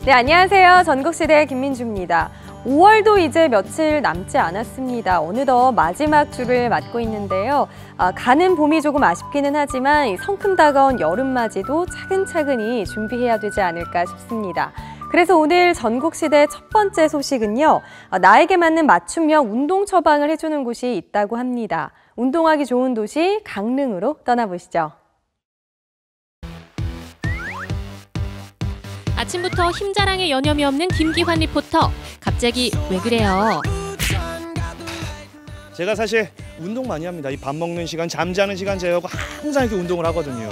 네, 안녕하세요. 전국시대 김민주입니다. 5월도 이제 며칠 남지 않았습니다. 어느덧 마지막 주를 맞고 있는데요. 가는 봄이 조금 아쉽기는 하지만 성큼 다가온 여름맞이도 차근차근히 준비해야 되지 않을까 싶습니다. 그래서 오늘 전국시대 첫 번째 소식은요. 나에게 맞는 맞춤형 운동 처방을 해주는 곳이 있다고 합니다. 운동하기 좋은 도시 강릉으로 떠나보시죠. 아침부터 힘자랑에 여념이 없는 김기환 리포터. 갑자기 왜 그래요? 제가 사실 운동 많이 합니다. 이 밥 먹는 시간, 잠자는 시간 제외하고 항상 이렇게 운동을 하거든요.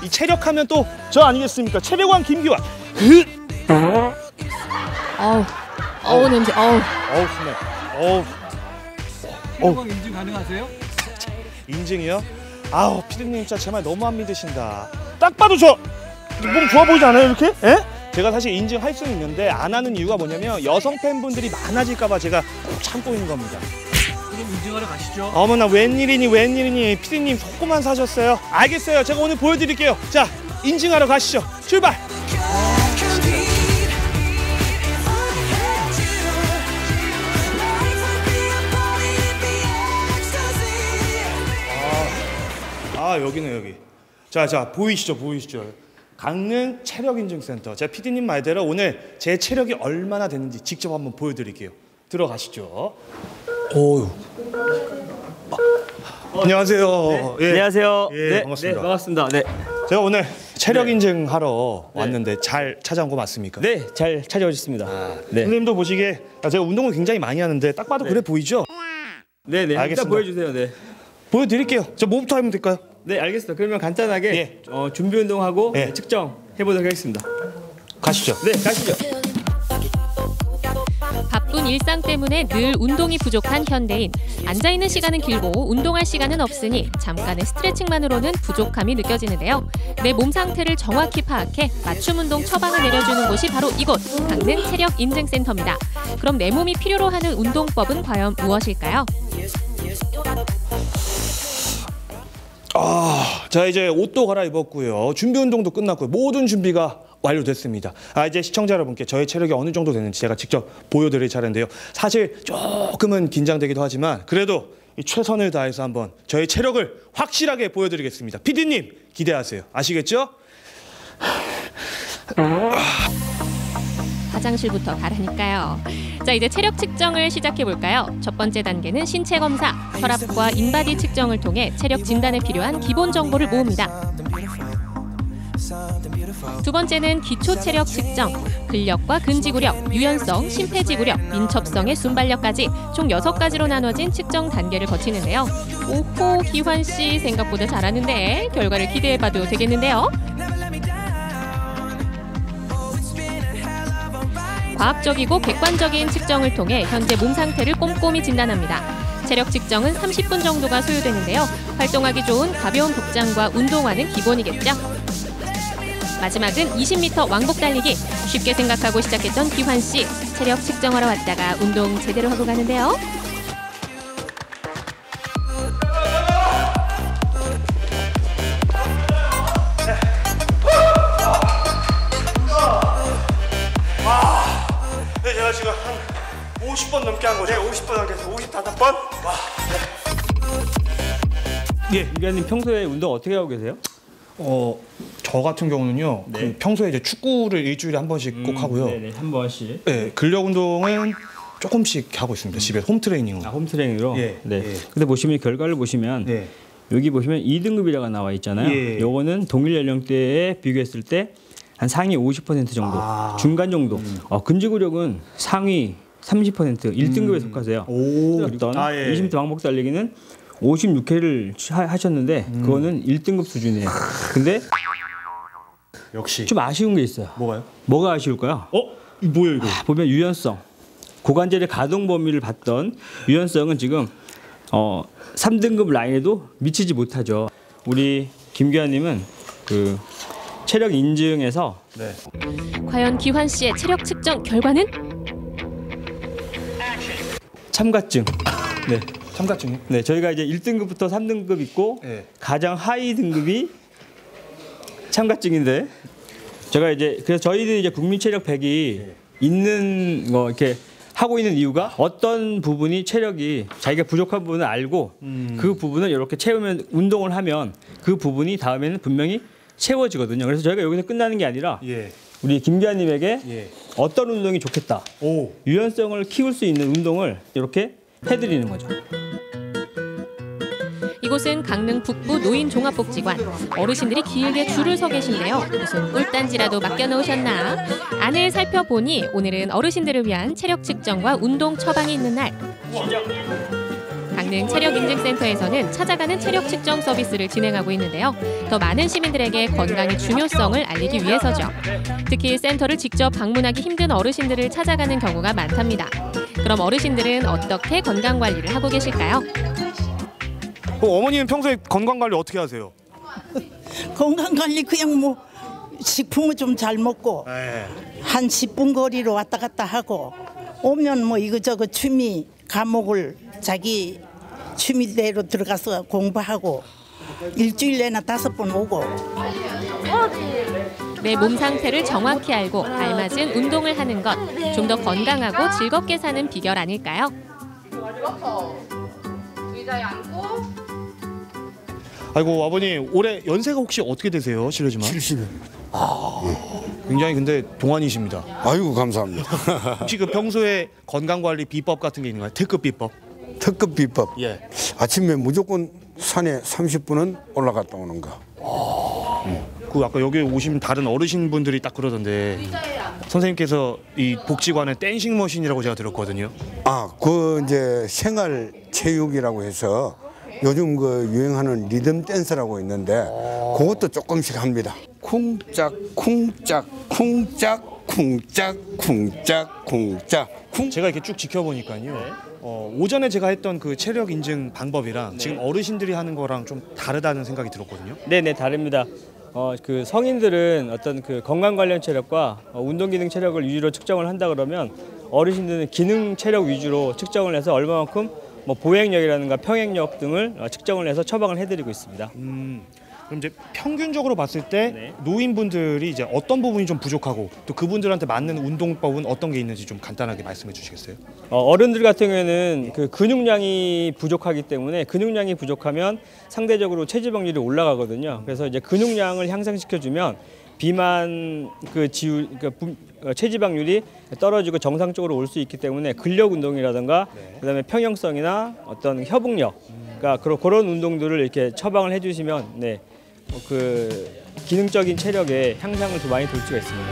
이 체력하면 또 저 아니겠습니까? 체력왕 김기환. 어우 냄새. 신나. 체력왕 인증 가능하세요? 인증이요? 아우, 피디님 진짜 제 말 너무 안 믿으신다. 딱 봐도 저 몸 좋아 보이지 않아요, 이렇게? 예? 제가 사실 인증할 수는 있는데 안 하는 이유가 뭐냐면 여성 팬분들이 많아질까 봐 제가 꼭 참고 있는 겁니다. 그럼 인증하러 가시죠. 어머나, 웬일이니 피디님 속고만 사셨어요? 알겠어요, 제가 오늘 보여드릴게요. 자, 인증하러 가시죠. 출발! 여기네, 여기. 자, 보이시죠? 강릉 체력인증센터. 제가 피디님 말대로 오늘 제 체력이 얼마나 되는지 직접 한번 보여드릴게요. 들어가시죠. 안녕하세요. 네. 예. 안녕하세요. 예, 반갑습니다. 네, 반갑습니다. 네. 제가 오늘 체력 인증하러 왔는데 잘 찾아온 거 맞습니까? 네, 잘 찾아오셨습니다. 네. 선생님도 보시기에 제가 운동을 굉장히 많이 하는데 딱 봐도 그래 보이죠? 네. 알겠습니다. 일단 보여주세요. 네. 보여드릴게요. 저 뭐부터 하면 될까요? 네, 알겠습니다. 그러면 간단하게 예. 준비 운동하고 예. 측정해 보도록 하겠습니다. 가시죠. 네, 가시죠. 바쁜 일상 때문에 늘 운동이 부족한 현대인. 앉아있는 시간은 길고 운동할 시간은 없으니 잠깐의 스트레칭만으로는 부족함이 느껴지는데요. 내 몸 상태를 정확히 파악해 맞춤 운동 처방을 내려주는 곳이 바로 이곳 강릉 체력인증센터입니다. 그럼 내 몸이 필요로 하는 운동법은 과연 무엇일까요? 자, 이제 옷도 갈아입었고요. 준비 운동도 끝났고요. 모든 준비가 완료됐습니다. 이제 시청자 여러분께 저의 체력이 어느 정도 되는지 제가 직접 보여드릴 차례인데요. 사실 조금은 긴장되기도 하지만 그래도 최선을 다해서 한번 저의 체력을 확실하게 보여드리겠습니다. 피디님 기대하세요. 아시겠죠? 화장실부터 가라니까요. 자, 이제 체력 측정을 시작해볼까요? 첫 번째 단계는 신체 검사, 혈압과 인바디 측정을 통해 체력 진단에 필요한 기본 정보를 모읍니다. 두 번째는 기초 체력 측정, 근력과 근지구력, 유연성, 심폐지구력, 민첩성의 순발력까지 총 6가지로 나눠진 측정 단계를 거치는데요. 오호, 기환 씨 생각보다 잘하는데 결과를 기대해봐도 되겠는데요. 과학적이고 객관적인 측정을 통해 현재 몸 상태를 꼼꼼히 진단합니다. 체력 측정은 30분 정도가 소요되는데요. 활동하기 좋은 가벼운 복장과 운동화는 기본이겠죠. 마지막은 20m 왕복 달리기. 쉽게 생각하고 시작했던 기환 씨. 체력 측정하러 왔다가 운동 제대로 하고 가는데요. 제가 지금 한 50번 넘게 한 거죠? 네, 50번 넘게 해서 55번? 와. 예. 김기환님 평소에 운동 어떻게 하고 계세요? 저 같은 경우는요. 네. 그 평소에 이제 축구를 일주일에 한 번씩 꼭 하고요. 네네, 한 번씩. 네, 근력 운동은 조금씩 하고 있습니다. 집에 홈 트레이닝으로. 홈트레이닝으로? 예, 네. 예. 근데 보시면 결과를 보시면 네. 여기 보시면 2등급이라고 나와 있잖아요. 예. 요거는 동일 연령대에 비교했을 때 한 상위 50% 정도, 중간 정도. 근지구력은 상위 30%, 1등급에 속하세요. 어떤 20m 왕복 달리기는 56회를 하셨는데 그거는 1등급 수준이에요. 근데 역시. 좀 아쉬운 게 있어요. 뭐가요? 뭐가 아쉬울까요? 이 뭐예요 이거? 보면 유연성. 고관절의 가동 범위를 봤던 유연성은 지금 3등급 라인에도 미치지 못하죠. 우리 김기환님은 그 체력 인증에서 네. 과연 기환 씨의 체력 측정 결과는? 참가증. 네. 참가증이? 네, 저희가 이제 1등급부터 3등급 있고 네. 가장 하위 등급이 참가증인데 제가 이제 그래서 저희들이 이제 국민체력 100이 있는 거 이렇게 하고 있는 이유가 어떤 부분이 체력이 자기가 부족한 부분을 알고 그 부분을 이렇게 채우면 운동을 하면 그 부분이 다음에는 분명히 채워지거든요. 그래서 저희가 여기서 끝나는 게 아니라 우리 김기아님에게 어떤 운동이 좋겠다, 유연성을 키울 수 있는 운동을 이렇게 해드리는 거죠. 이곳은 강릉 북부 노인종합복지관. 어르신들이 길게 줄을 서 계신데요. 무슨 꿀단지라도 맡겨놓으셨나? 안을 살펴보니 오늘은 어르신들을 위한 체력 측정과 운동 처방이 있는 날. 강릉 체력인증센터에서는 찾아가는 체력 측정 서비스를 진행하고 있는데요. 더 많은 시민들에게 건강의 중요성을 알리기 위해서죠. 특히 센터를 직접 방문하기 힘든 어르신들을 찾아가는 경우가 많답니다. 그럼 어르신들은 어떻게 건강관리를 하고 계실까요? 어머니는 평소에 건강관리 어떻게 하세요? 건강관리 그냥 뭐 식품을 좀 잘 먹고 한 10분 거리로 왔다 갔다 하고 오면 뭐 이거저거 취미 과목을 자기 취미대로 들어가서 공부하고 일주일에나 5번 오고. 내 몸 상태를 정확히 알고 알맞은 운동을 하는 것, 좀 더 건강하고 즐겁게 사는 비결 아닐까요? 의자에 앉고. 아이고 아버님 올해 연세가 혹시 어떻게 되세요? 실례지만. 70년. 굉장히 근데 동안이십니다. 아이고 감사합니다. 혹시 그 평소에 건강관리 비법 같은 게 있는가요? 특급 비법? 특급 비법. 예. 아침에 무조건 산에 30분은 올라갔다 오는 거. 그 아까 여기 오신 다른 어르신분들이 딱 그러던데 선생님께서 이 복지관에 댄싱 머신이라고 제가 들었거든요. 그 이제 생활 체육이라고 해서 요즘 그 유행하는 리듬 댄스라고 있는데 그것도 조금씩 합니다. 쿵짝 쿵짝 쿵짝 쿵짝 쿵짝 쿵짝 쿵. 제가 이렇게 쭉 지켜보니까요. 오전에 제가 했던 그 체력 인증 방법이랑 지금 어르신들이 하는 거랑 좀 다르다는 생각이 들었거든요. 네네 다릅니다. 그 성인들은 어떤 그 건강 관련 체력과 운동 기능 체력을 위주로 측정을 한다 그러면 어르신들은 기능 체력 위주로 측정을 해서 얼마만큼 뭐 보행력이라든가 평행력 등을 측정을 해서 처방을 해드리고 있습니다. 그럼 이제 평균적으로 봤을 때 노인분들이 이제 어떤 부분이 좀 부족하고 또 그분들한테 맞는 운동법은 어떤 게 있는지 좀 간단하게 말씀해 주시겠어요? 어른들 같은 경우에는 그 근육량이 부족하기 때문에 근육량이 부족하면 상대적으로 체지방률이 올라가거든요. 그래서 이제 근육량을 향상시켜주면 비만 체지방률이 떨어지고 정상적으로 올 수 있기 때문에 근력 운동이라든가 그다음에 평형성이나 어떤 협응력, 그러니까 그런 운동들을 이렇게 처방을 해주시면 그 기능적인 체력의 향상을 더 많이 돌 수가 있습니다.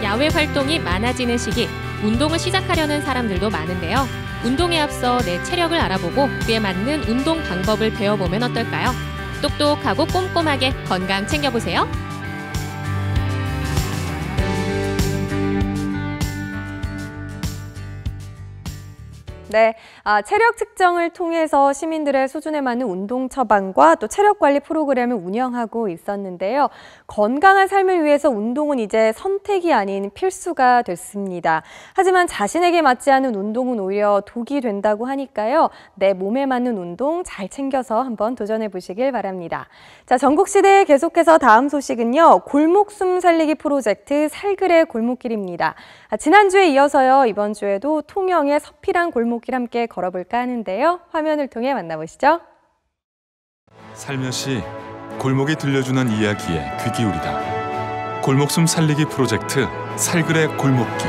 야외 활동이 많아지는 시기, 운동을 시작하려는 사람들도 많은데요. 운동에 앞서 내 체력을 알아보고 그에 맞는 운동 방법을 배워보면 어떨까요? 똑똑하고 꼼꼼하게 건강 챙겨보세요. 네, 체력 측정을 통해서 시민들의 수준에 맞는 운동 처방과 또 체력 관리 프로그램을 운영하고 있었는데요. 건강한 삶을 위해서 운동은 이제 선택이 아닌 필수가 됐습니다. 하지만 자신에게 맞지 않은 운동은 오히려 독이 된다고 하니까요. 내 몸에 맞는 운동 잘 챙겨서 한번 도전해 보시길 바랍니다. 자, 전국시대에 계속해서 다음 소식은요. 골목숨 살리기 프로젝트 살그레 골목길입니다. 지난주에 이어서요. 이번 주에도 통영의 서피랑 골목길 함께 걸어볼까 하는데요. 화면을 통해 만나보시죠. 살며시 골목이 들려주는 이야기에 귀 기울이다. 골목숨 살리기 프로젝트 살그레 골목길.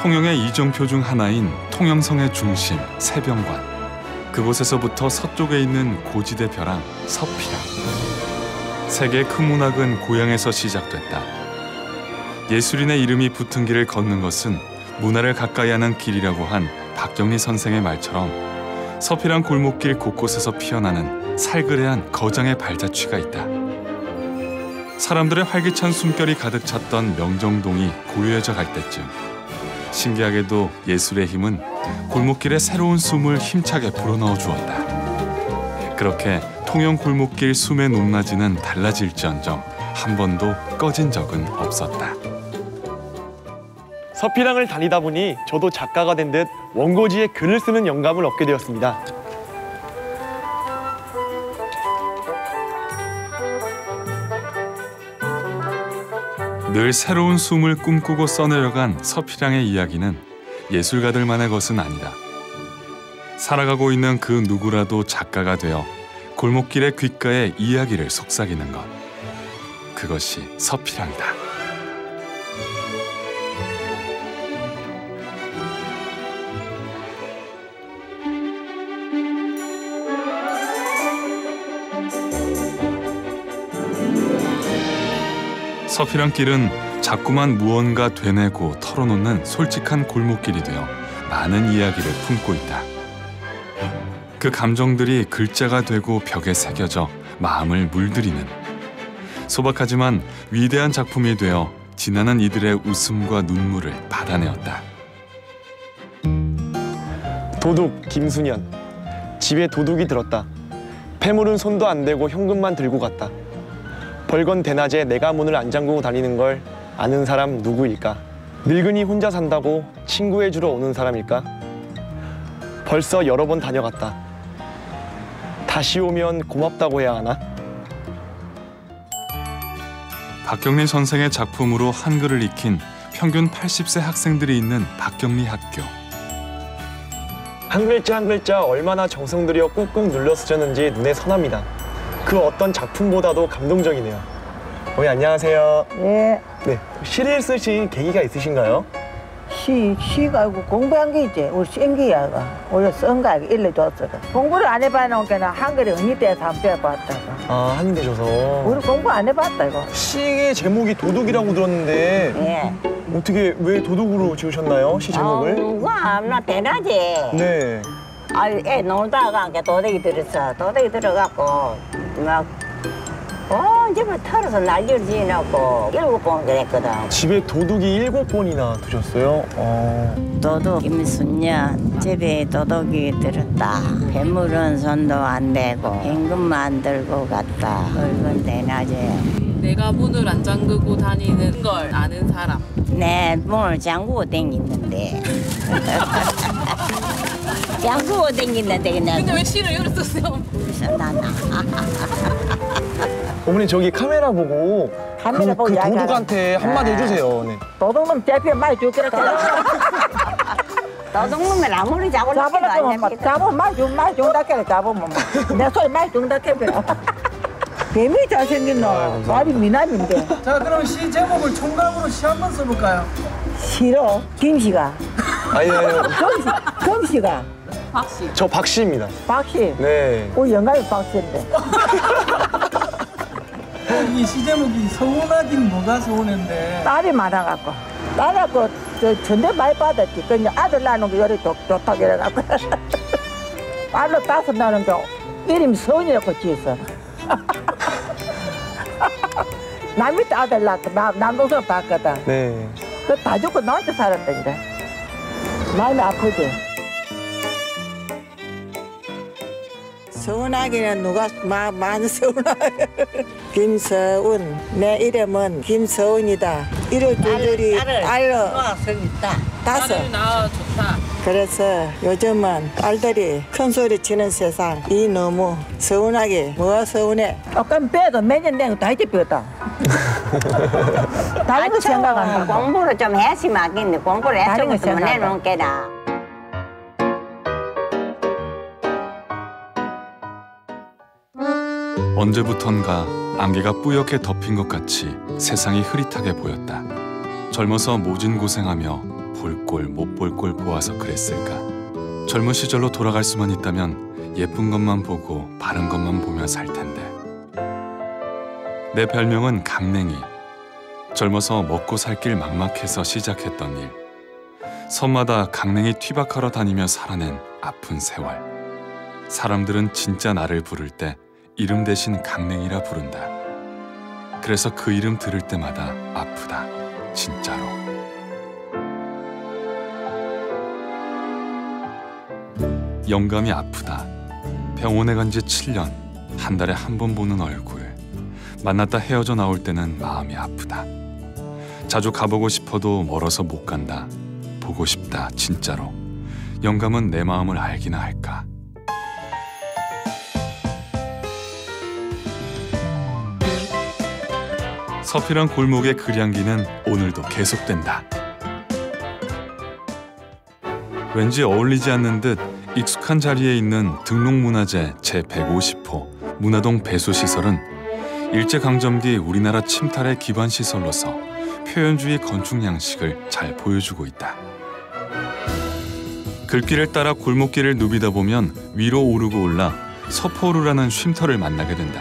통영의 이정표 중 하나인 통영성의 중심 새병관. 그곳에서부터 서쪽에 있는 고지대 벼랑 서피랑. 세계 큰 문학은 고향에서 시작됐다. 예술인의 이름이 붙은 길을 걷는 것은 문화를 가까이 하는 길이라고 한 박경리 선생의 말처럼 서피랑 골목길 곳곳에서 피어나는 살그레한 거장의 발자취가 있다. 사람들의 활기찬 숨결이 가득 찼던 명정동이 고요해져 갈 때쯤 신기하게도 예술의 힘은 골목길에 새로운 숨을 힘차게 불어넣어 주었다. 그렇게 통영 골목길 숨의 높낮이는 달라질지언정 한 번도 꺼진 적은 없었다. 서피랑을 다니다 보니 저도 작가가 된 듯 원고지에 글을 쓰는 영감을 얻게 되었습니다. 늘 새로운 숨을 꿈꾸고 써내려간 서필양의 이야기는 예술가들만의 것은 아니다. 살아가고 있는 그 누구라도 작가가 되어 골목길의 귓가에 이야기를 속삭이는 것. 그것이 서필양이다. 서필양길은 자꾸만 무언가 되뇌고 털어놓는 솔직한 골목길이 되어 많은 이야기를 품고 있다. 그 감정들이 글자가 되고 벽에 새겨져 마음을 물들이는 소박하지만 위대한 작품이 되어 지나는 이들의 웃음과 눈물을 받아내었다. 도둑 김순현. 집에 도둑이 들었다. 폐물은 손도 안 대고 현금만 들고 갔다. 벌건 대낮에 내가 문을 안 잠그고 다니는 걸 아는 사람 누구일까? 늙은이 혼자 산다고 친구해 주러 오는 사람일까? 벌써 여러 번 다녀갔다. 다시 오면 고맙다고 해야 하나? 박경리 선생의 작품으로 한글을 익힌 평균 80세 학생들이 있는 박경리 학교. 한 글자 한 글자 얼마나 정성 들여 꾹꾹 눌러 쓰셨는지 눈에 선합니다. 그 어떤 작품보다도 감동적이네요. 어머니 안녕하세요. 예. 네, 시를 쓰신 계기가 있으신가요? 시가 공부한 게 있지. 우리 생기야. 우리 쓴 거 일러줬어. 공부를 안 해봐놓으니까 한글이 언니 때에서 한 배워봤다. 아, 한이 되셔서. 우리 공부 안 해봤다, 이거. 시의 제목이 도둑이라고 들었는데 예. 어떻게 왜 도둑으로 지으셨나요? 시 제목을? 나 대낮에. 네. 애 놀다가 도둑이 들었어. 도둑이 들어갖고 막 집을 털어서 난리를 지어놓고 7번 그랬거든. 집에 도둑이 7번이나 두셨어요? 도둑 김순년. 집에 도둑이 들었다. 폐물은 손도 안 대고 현금만 들고 갔다. 붉은 대낮에. 내가 문을 안 잠그고 다니는 걸 아는 사람. 네, 문을 잠그고 댕기는데. 잠그고 댕기는데 그냥. 근데 왜 시를 이렇게 쓰세요? 나나. 어머니 저기 카메라 보고 카메라 보고 그 이야기하라. 도둑한테 한마디 해주세요. 네. 도둑놈 잡히면 많이 죽겠다. 도둑놈은 아무리 잡으려고 잡으면 많이 죽다 캐라. 잡으면 내 소리 많이 죽다 캐라. 뱀이 잘생긴 너. 말이 미남인데. 자, 그럼 시 제목을 총각으로 시 한번 써볼까요? 싫어. 김씨가. 아니요. 금씨가. 박씨. 저 박씨입니다. 박씨. 네. 우리 영감이 박씨인데. 이 시 제목이 서운하긴 뭐가 서운한데. 딸이 많아갖고. 딸하고 전대 많이 받았지. 그냥 아들 낳는 거 요리 좋다고 이래갖고. 딸로 5 낳는 거 이름이 서운이라고 지었어. 남이 아들 낳고 남동생 봤거든. 네. 그 다 죽고 너한테 살았던데. 마음이 아프지. 서운하기는 누가 많이 서운하게. 김서운. 내 이름은 김서운이다. 이럴 줄들이 딸로 성있다. 5. 딸을 낳아 좋다. 그래서 요즘은 딸들이 큰 소리 치는 세상. 이 너무 서운하게. 뭐가 서운해? 그럼 빼도 매년 된 거 다 이제 빼다. 다른 거 생각 안 하고. 공부를 좀 해야지 맞겠네. 공부를 해주고 있으면 내놓은 게다. 언제부턴가 안개가 뿌옇게 덮인 것 같이 세상이 흐릿하게 보였다. 젊어서 모진 고생하며 볼 꼴 못 볼 꼴 보아서 그랬을까. 젊은 시절로 돌아갈 수만 있다면 예쁜 것만 보고 바른 것만 보며 살 텐데. 내 별명은 강냉이. 젊어서 먹고 살 길 막막해서 시작했던 일. 섬마다 강냉이 튀박하러 다니며 살아낸 아픈 세월. 사람들은 진짜 나를 부를 때 이름 대신 강냉이라 부른다. 그래서 그 이름 들을 때마다 아프다. 진짜로. 영감이 아프다. 병원에 간 지 7년. 한 달에 한 번 보는 얼굴. 만났다 헤어져 나올 때는 마음이 아프다. 자주 가보고 싶어도 멀어서 못 간다. 보고 싶다. 진짜로. 영감은 내 마음을 알기나 할까. 서피랑 골목의 그량기는 오늘도 계속된다. 왠지 어울리지 않는 듯 익숙한 자리에 있는 등록문화재 제150호 문화동 배수시설은 일제강점기 우리나라 침탈의 기반시설로서 표현주의 건축 양식을 잘 보여주고 있다. 글길을 따라 골목길을 누비다 보면 위로 오르고 올라 서포루라는 쉼터를 만나게 된다.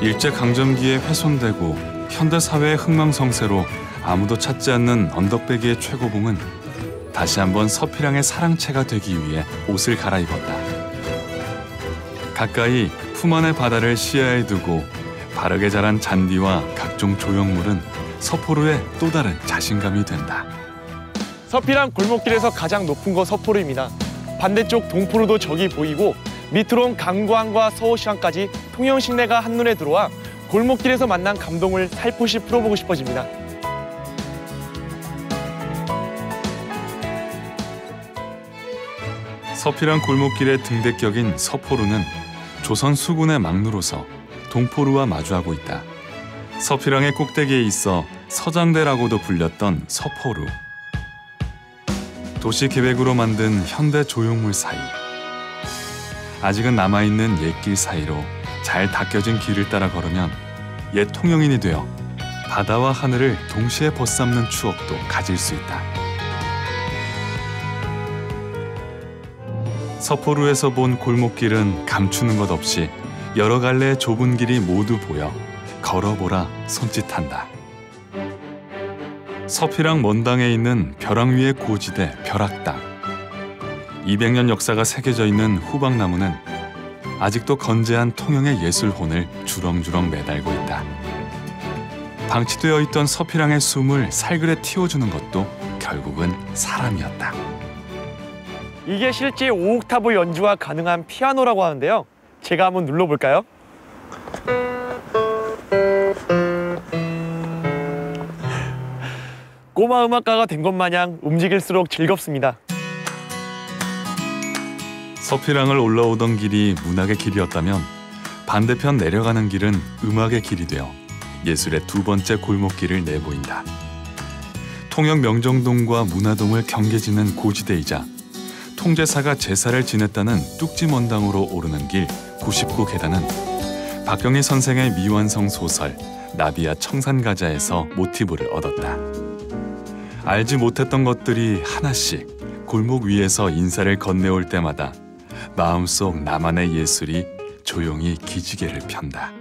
일제강점기에 훼손되고 현대사회의 흥망성쇠로 아무도 찾지 않는 언덕배기의 최고봉은 다시 한번 서피랑의 사랑채가 되기 위해 옷을 갈아입었다. 가까이 품 안의 바다를 시야에 두고 바르게 자란 잔디와 각종 조형물은 서포루의 또 다른 자신감이 된다. 서피랑 골목길에서 가장 높은 곳 서포루입니다. 반대쪽 동포루도 저기 보이고 밑으론 강구항과 서호시항까지 통영시내가 한눈에 들어와 골목길에서 만난 감동을 살포시 풀어보고 싶어집니다. 서피랑 골목길의 등대격인 서포루는 조선 수군의 막루로서 동포루와 마주하고 있다. 서피랑의 꼭대기에 있어 서장대라고도 불렸던 서포루. 도시 계획으로 만든 현대 조형물 사이, 아직은 남아있는 옛길 사이로 잘 닦여진 길을 따라 걸으면 옛 통영인이 되어 바다와 하늘을 동시에 벗삼는 추억도 가질 수 있다. 서포루에서 본 골목길은 감추는 것 없이 여러 갈래의 좁은 길이 모두 보여 걸어보라 손짓한다. 서피랑 먼당에 있는 벼랑 위의 고지대 벼락당. 200년 역사가 새겨져 있는 후박나무는 아직도 건재한 통영의 예술혼을 주렁주렁 매달고 있다. 방치되어 있던 서피랑의 숨을 살그레 틔워주는 것도 결국은 사람이었다. 이게 실제 5옥타브 연주가 가능한 피아노라고 하는데요. 제가 한번 눌러볼까요? 꼬마 음악가가 된 것 마냥 움직일수록 즐겁습니다. 서피랑을 올라오던 길이 문학의 길이었다면 반대편 내려가는 길은 음악의 길이 되어 예술의 두 번째 골목길을 내보인다. 통영 명정동과 문화동을 경계짓는 고지대이자 통제사가 제사를 지냈다는 뚝지먼당으로 오르는 길 99계단은 박경희 선생의 미완성 소설 나비야 청산가자에서 모티브를 얻었다. 알지 못했던 것들이 하나씩 골목 위에서 인사를 건네올 때마다 마음속 나만의 예술이 조용히 기지개를 편다.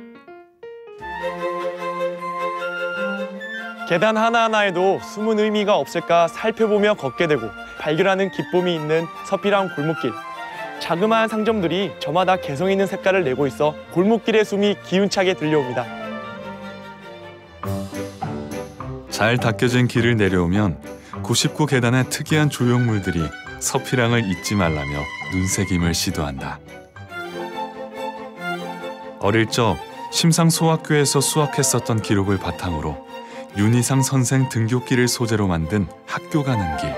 계단 하나하나에도 숨은 의미가 없을까 살펴보며 걷게 되고 발견하는 기쁨이 있는 서피랑 골목길. 자그마한 상점들이 저마다 개성 있는 색깔을 내고 있어 골목길의 숨이 기운차게 들려옵니다. 잘 닦여진 길을 내려오면 99계단의 특이한 조형물들이 서피랑을 잊지 말라며 눈새김을 시도한다. 어릴 적 심상소학교에서 수학했었던 기록을 바탕으로 윤희상 선생 등굣길을 소재로 만든 학교 가는 길.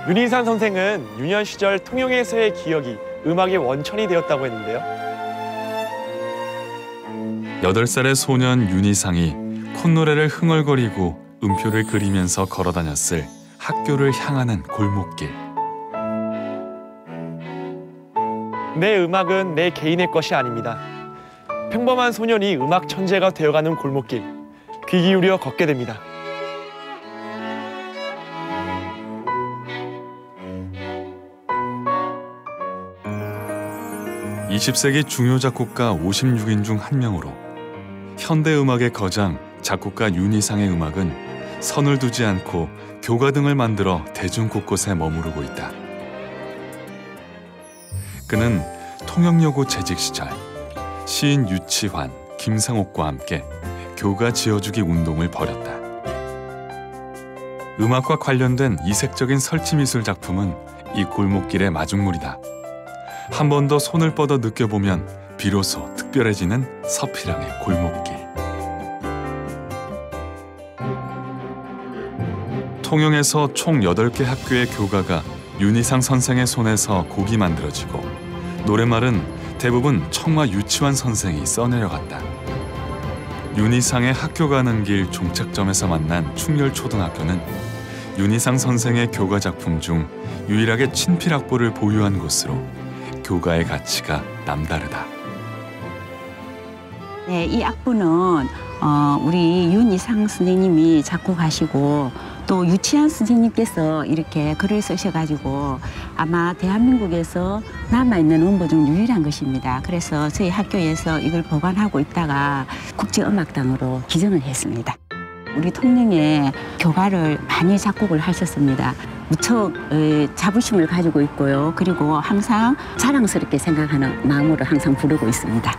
윤희상 선생은 유년 시절 통영에서의 기억이 음악의 원천이 되었다고 했는데요. 8살의 소년 윤희상이 콧노래를 흥얼거리고 음표를 그리면서 걸어다녔을 학교를 향하는 골목길. 내 음악은 내 개인의 것이 아닙니다. 평범한 소년이 음악 천재가 되어가는 골목길. 귀 기울여 걷게 됩니다. (20세기) 중요 작곡가 56인 중 한 명으로 현대 음악의 거장 작곡가 윤희상의 음악은 선을 두지 않고 교가 등을 만들어 대중 곳곳에 머무르고 있다. 그는 통영여고 재직 시절 시인 유치환, 김상옥과 함께 교가 지어주기 운동을 벌였다. 음악과 관련된 이색적인 설치미술 작품은 이 골목길의 마중물이다. 한 번 더 손을 뻗어 느껴보면 비로소 특별해지는 서피랑의 골목길. 통영에서 총 8개 학교의 교가가 윤희상 선생의 손에서 곡이 만들어지고 노랫말은 대부분 청와 유치원 선생이 써내려갔다. 윤희상의 학교 가는 길 종착점에서 만난 충렬초등학교는 윤희상 선생의 교가 작품 중 유일하게 친필학보를 보유한 곳으로 교가의 가치가 남다르다. 네, 이 악보는 우리 윤희상 선생님이 작곡하시고 또 유치한 선생님께서 이렇게 글을 쓰셔가지고 아마 대한민국에서 남아있는 원고 중 유일한 것입니다. 그래서 저희 학교에서 이걸 보관하고 있다가 국제음악당으로 기증을 했습니다. 우리 통영에 교가를 많이 작곡을 하셨습니다. 무척 자부심을 가지고 있고요. 그리고 항상 자랑스럽게 생각하는 마음으로 항상 부르고 있습니다.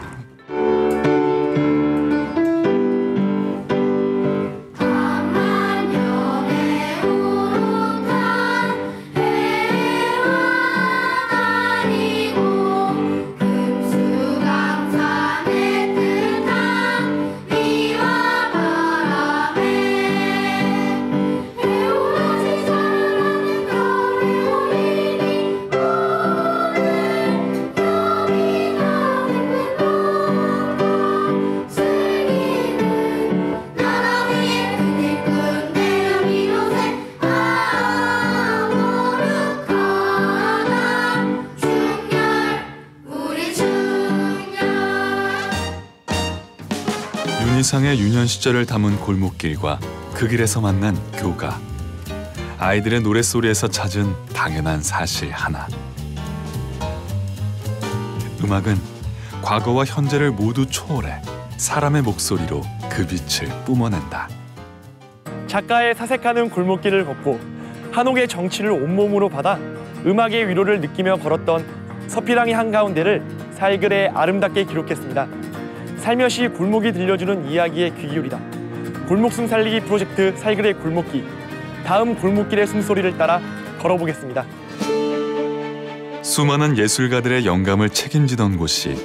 윤희상의 유년 시절을 담은 골목길과 그 길에서 만난 교가. 아이들의 노랫소리에서 찾은 당연한 사실 하나. 음악은 과거와 현재를 모두 초월해 사람의 목소리로 그 빛을 뿜어낸다. 작가의 사색하는 골목길을 걷고 한옥의 정취를 온몸으로 받아 음악의 위로를 느끼며 걸었던 서피랑의 한가운데를 살글에 아름답게 기록했습니다. 살며시 골목이 들려주는 이야기에 귀 기울이다. 골목숨 살리기 프로젝트 살글의 골목길. 다음 골목길의 숨소리를 따라 걸어보겠습니다. 수많은 예술가들의 영감을 책임지던 곳이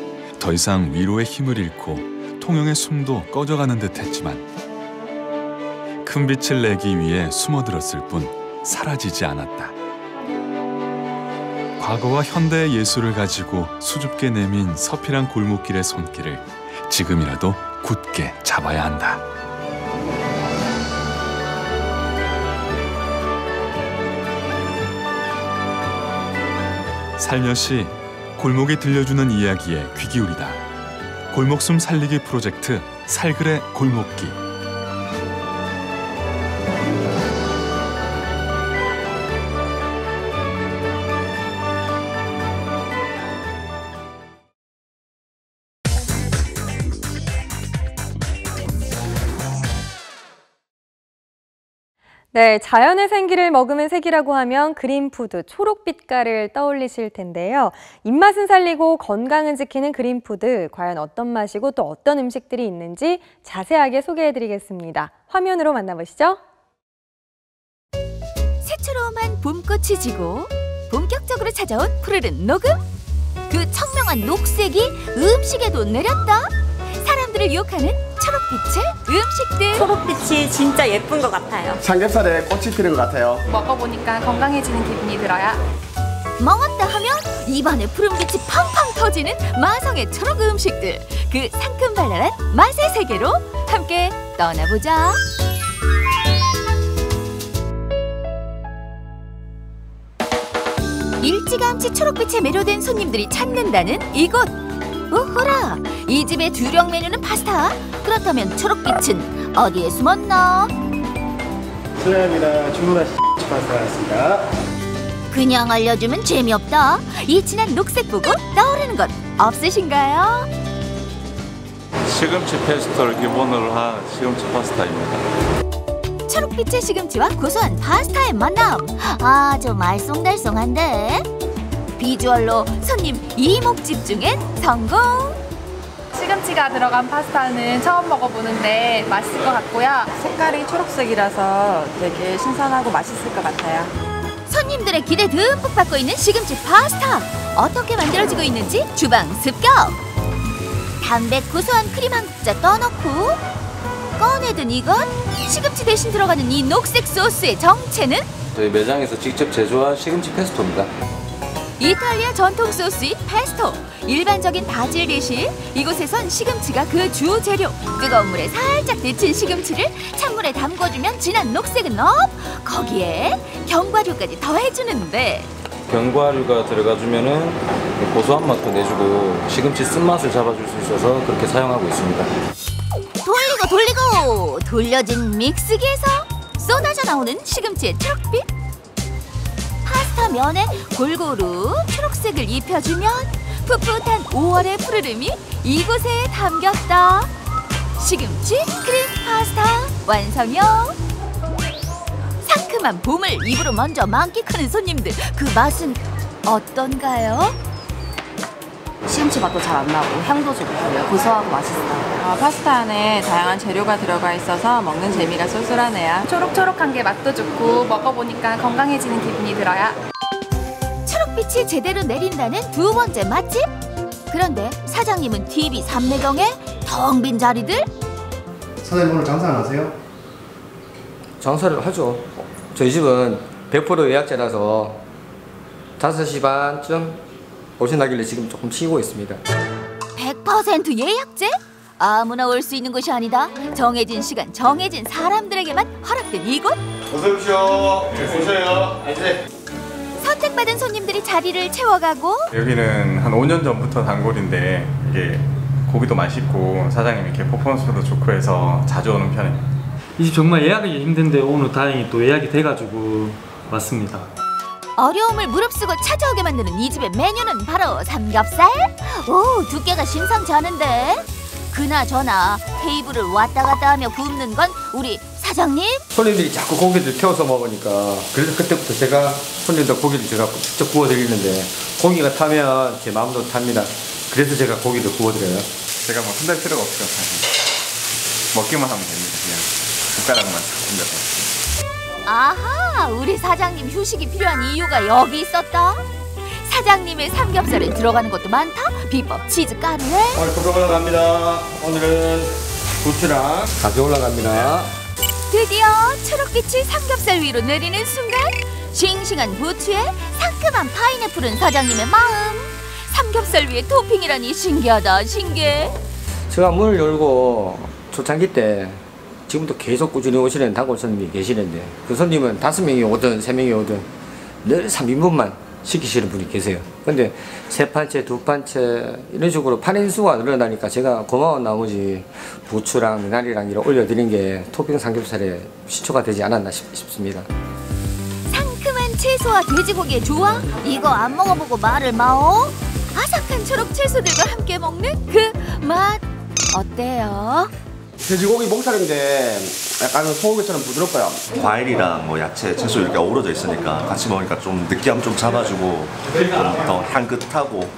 더 이상 위로의 힘을 잃고 통영의 숨도 꺼져가는 듯했지만 큰 빛을 내기 위해 숨어들었을 뿐 사라지지 않았다. 과거와 현대의 예술을 가지고 수줍게 내민 서피랑 골목길의 손길을 지금이라도 굳게 잡아야 한다. 살며시 골목이 들려주는 이야기에 귀 기울이다. 골목숨 살리기 프로젝트 살글의 골목길. 네, 자연의 생기를 머금은 색이라고 하면 그린푸드, 초록빛깔을 떠올리실 텐데요. 입맛은 살리고 건강은 지키는 그린푸드, 과연 어떤 맛이고 또 어떤 음식들이 있는지 자세하게 소개해드리겠습니다. 화면으로 만나보시죠. 새초롬한 봄꽃이 지고 본격적으로 찾아온 푸르른 녹음. 그 청명한 녹색이 음식에도 내렸다. 사람들을 유혹하는 초록빛의 음식들. 초록빛이 진짜 예쁜 것 같아요. 삼겹살에 꽃이 피는 것 같아요. 먹어보니까 건강해지는 기분이 들어요. 먹었다 하면 입안에 푸른빛이 팡팡 터지는 마성의 초록 음식들. 그 상큼발랄한 맛의 세계로 함께 떠나보자. 일찌감치 초록빛에 매료된 손님들이 찾는다는 이곳. 우후라! 이 집의 주력 메뉴는 파스타. 그렇다면 초록빛은 어디에 숨었나? 실례합니다. 주문하신 파스타였습니다. 그냥 알려주면 재미없다. 이 진한 녹색 보고 떠오르는 것 없으신가요? 시금치 페스토를 기본으로 한 시금치 파스타입니다. 초록빛의 시금치와 고소한 파스타의 만남. 아주 말쏭달쏭한데 비주얼로 손님 이목 집중엔 성공. 시금치가 들어간 파스타는 처음 먹어보는데 맛있을 것 같고요. 색깔이 초록색이라서 되게 신선하고 맛있을 것 같아요. 손님들의 기대 듬뿍 받고 있는 시금치 파스타. 어떻게 만들어지고 있는지 주방 습격. 담백 고소한 크림 한 국자 떠넣고 꺼내든 이건 시금치 대신 들어가는 이 녹색 소스의 정체는? 저희 매장에서 직접 제조한 시금치 페스토입니다. 이탈리아 전통 소스인 페스토. 일반적인 바질 대신 이곳에선 시금치가 그 주 재료. 뜨거운 물에 살짝 데친 시금치를 찬물에 담궈주면 진한 녹색은 업. 거기에 견과류까지 더해주는데 견과류가 들어가주면은 고소한 맛도 내주고 시금치 쓴맛을 잡아줄 수 있어서 그렇게 사용하고 있습니다. 돌리고 돌려진 믹스기에서 쏟아져 나오는 시금치의 초록빛. 파스타 면에 골고루 초록색을 입혀주면 풋풋한 5월의 푸르름이 이곳에 담겼다. 시금치 크림 파스타 완성요. 상큼한 봄을 입으로 먼저 만끽하는 손님들, 그 맛은 어떤가요? 시금치 맛도 잘 안 나고 향도 좋고요. 고소하고 맛있어요. 파스타 안에 다양한 재료가 들어가 있어서 먹는 재미가 쏠쏠하네요. 초록초록한 게 맛도 좋고 먹어보니까 건강해지는 기분이 들어요. 초록빛이 제대로 내린다는 두 번째 맛집. 그런데 사장님은 TV 삼매경에 텅 빈 자리들. 사장님 오늘 장사 안 하세요? 장사를 하죠. 저희 집은 100% 예약제라서 5시 반쯤 오신다길래 지금 조금 쉬고 있습니다. 100% 예약제? 아무나 올 수 있는 곳이 아니다. 정해진 시간, 정해진 사람들에게만 허락된 이곳. 어서 오십시오. 오세요. 이제 선택받은 손님들이 자리를 채워가고. 여기는 한 5년 전부터 단골인데 이게 고기도 맛있고 사장님이 이렇게 퍼포먼스도 좋고 해서 자주 오는 편입니다. 이 집 정말 예약하기 힘든데 오늘 다행히 또 예약이 돼가지고 왔습니다. 어려움을 무릅쓰고 찾아오게 만드는 이 집의 메뉴는 바로 삼겹살? 오, 두께가 심상치 않은데? 그나저나 테이블을 왔다 갔다 하며 굽는 건 우리 사장님? 손님들이 자꾸 고기를 태워서 먹으니까 그래서 그때부터 제가 손님들 고기를 제가 직접 구워드리는데 고기가 타면 제 마음도 탑니다. 그래서 제가 고기를 구워드려요. 제가 뭐 손댈 필요가 없죠. 사실. 먹기만 하면 됩니다. 그냥 숟가락만 손대서. 아하, 우리 사장님 휴식이 필요한 이유가 여기 있었다. 사장님의 삼겹살에 들어가는 것도 많다. 비법 치즈 가루에 오늘 고기 올라갑니다. 오늘은 부추랑 가지 올라갑니다. 드디어 초록빛이 삼겹살 위로 내리는 순간 싱싱한 부추에 상큼한 파인애플은 사장님의 마음. 삼겹살 위에 토핑이라니 신기하다, 신기해. 제가 문을 열고 초창기 때 지금도 계속 꾸준히 오시는 단골 손님이 계시는데 그 손님은 5명이 오든 3명이 오든 늘 3인분만 시키시는 분이 계세요. 근데 3판째, 2판째 이런 식으로 판인 수가 늘어나니까 제가 고마운 나머지 부추랑 미나리랑 이렇게 올려드린 게 토핑 삼겹살에 시초가 되지 않았나 싶습니다. 상큼한 채소와 돼지고기의 조화? 이거 안 먹어보고 말을 마오? 아삭한 초록 채소들과 함께 먹는 그 맛 어때요? 돼지고기 목살인데 약간 소고기처럼 부드럽고요. 과일이랑 뭐 야채, 채소 이렇게 어우러져 있으니까 같이 먹으니까 좀 느끼함 좀 잡아주고 좀 더 향긋하고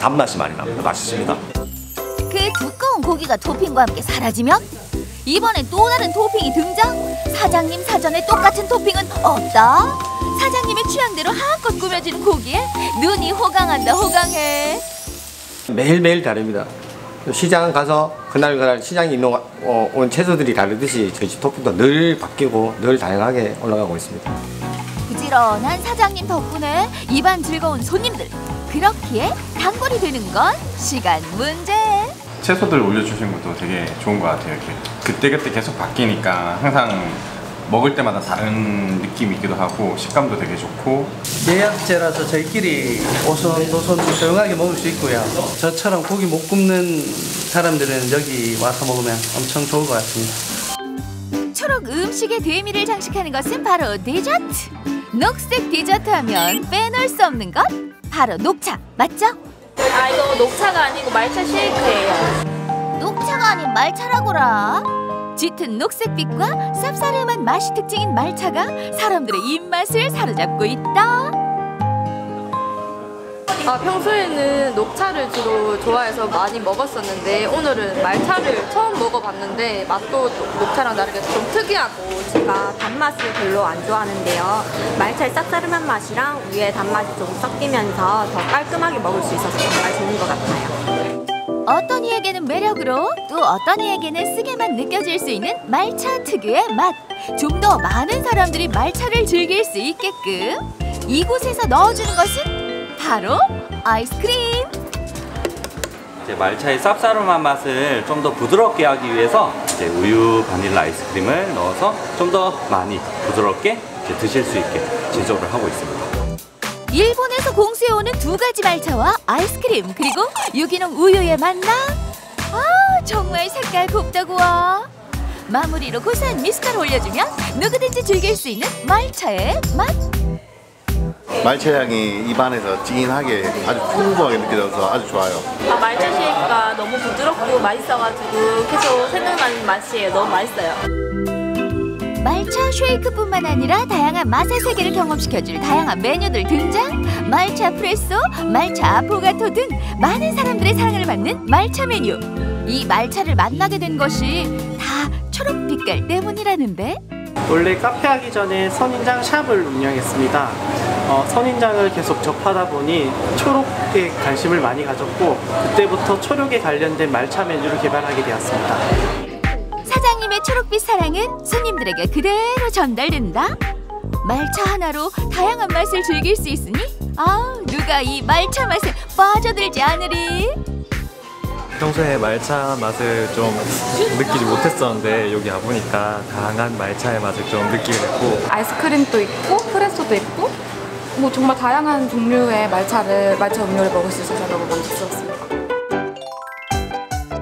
단맛이 많이 납니다. 맛있습니다. 그 두꺼운 고기가 토핑과 함께 사라지면 이번엔 또 다른 토핑이 등장. 사장님 사전에 똑같은 토핑은 없다. 사장님의 취향대로 한껏 꾸며진 고기에 눈이 호강한다, 호강해. 매일매일 다릅니다. 시장 가서 그날 시장에 있는 온 채소들이 다르듯이 저희 집 토핑도 늘 바뀌고 늘 다양하게 올라가고 있습니다. 부지런한 사장님 덕분에 입안 즐거운 손님들. 그렇기에 단골이 되는 건 시간 문제. 채소들 올려주신 것도 되게 좋은 것 같아요. 이렇게 그때그때 계속 바뀌니까 항상 먹을 때마다 다른 느낌이기도 하고 식감도 되게 좋고. 예약제라서 저희끼리 오손도손 조용하게 먹을 수 있고요. 저처럼 고기 못 굽는 사람들은 여기 와서 먹으면 엄청 좋을 것 같습니다. 초록 음식의 대미를 장식하는 것은 바로 디저트. 녹색 디저트 하면 빼놓을 수 없는 것 바로 녹차, 맞죠? 아, 이거 녹차가 아니고 말차 쉐이크예요. 녹차가 아닌 말차라고라. 짙은 녹색빛과 쌉싸름한 맛이 특징인 말차가 사람들의 입맛을 사로잡고 있다. 평소에는 녹차를 주로 좋아해서 많이 먹었었는데 오늘은 말차를 처음 먹어봤는데 맛도 녹차랑 다르게 좀 특이하고. 제가 단맛을 별로 안 좋아하는데요. 말차의 쌉싸름한 맛이랑 위에 단맛이 좀 섞이면서 더 깔끔하게 먹을 수 있어서 정말 좋은 것 같아요. 어떤 이에게는 매력으로 또 어떤 이에게는 쓰게만 느껴질 수 있는 말차 특유의 맛. 좀 더 많은 사람들이 말차를 즐길 수 있게끔 이곳에서 넣어주는 것은 바로 아이스크림. 이제 말차의 쌉싸름한 맛을 좀 더 부드럽게 하기 위해서 이제 우유 바닐라 아이스크림을 넣어서 좀 더 많이 부드럽게 이제 드실 수 있게 제조를 하고 있습니다. 일본에서 공수해오는 2가지 말차와 아이스크림 그리고 유기농 우유의 만남. 아 정말 색깔 곱다고와. 마무리로 고소한 미숫가루 올려주면 누구든지 즐길 수 있는 말차의 맛. 말차 향이 입안에서 진하게 아주 풍부하게 느껴져서 아주 좋아요. 말차 쉐이크가 너무 부드럽고 맛있어가지고 계속 생각나는 맛이에요. 너무 맛있어요. 말차 쉐이크뿐만 아니라 다양한 맛의 세계를 경험시켜줄 다양한 메뉴들 등장. 말차 프레소, 말차 아포가토 등 많은 사람들의 사랑을 받는 말차 메뉴. 이 말차를 만나게 된 것이 다 초록빛깔 때문이라는데. 원래 카페 하기 전에 선인장 샵을 운영했습니다. 선인장을 계속 접하다 보니 초록에 관심을 많이 가졌고 그때부터 초록에 관련된 말차 메뉴를 개발하게 되었습니다. 사장님의 초록빛 사랑은 손님들에게 그대로 전달된다. 말차 하나로 다양한 맛을 즐길 수 있으니 누가 이 말차 맛에 빠져들지 않으리. 평소에 말차 맛을 좀 느끼지 못했었는데 여기 와보니까 다양한 말차의 맛을 좀 느끼게 됐고 아이스크림도 있고 프레소도 있고 뭐 정말 다양한 종류의 말차 음료를 먹을 수 있어서 너무 만족스럽습니다.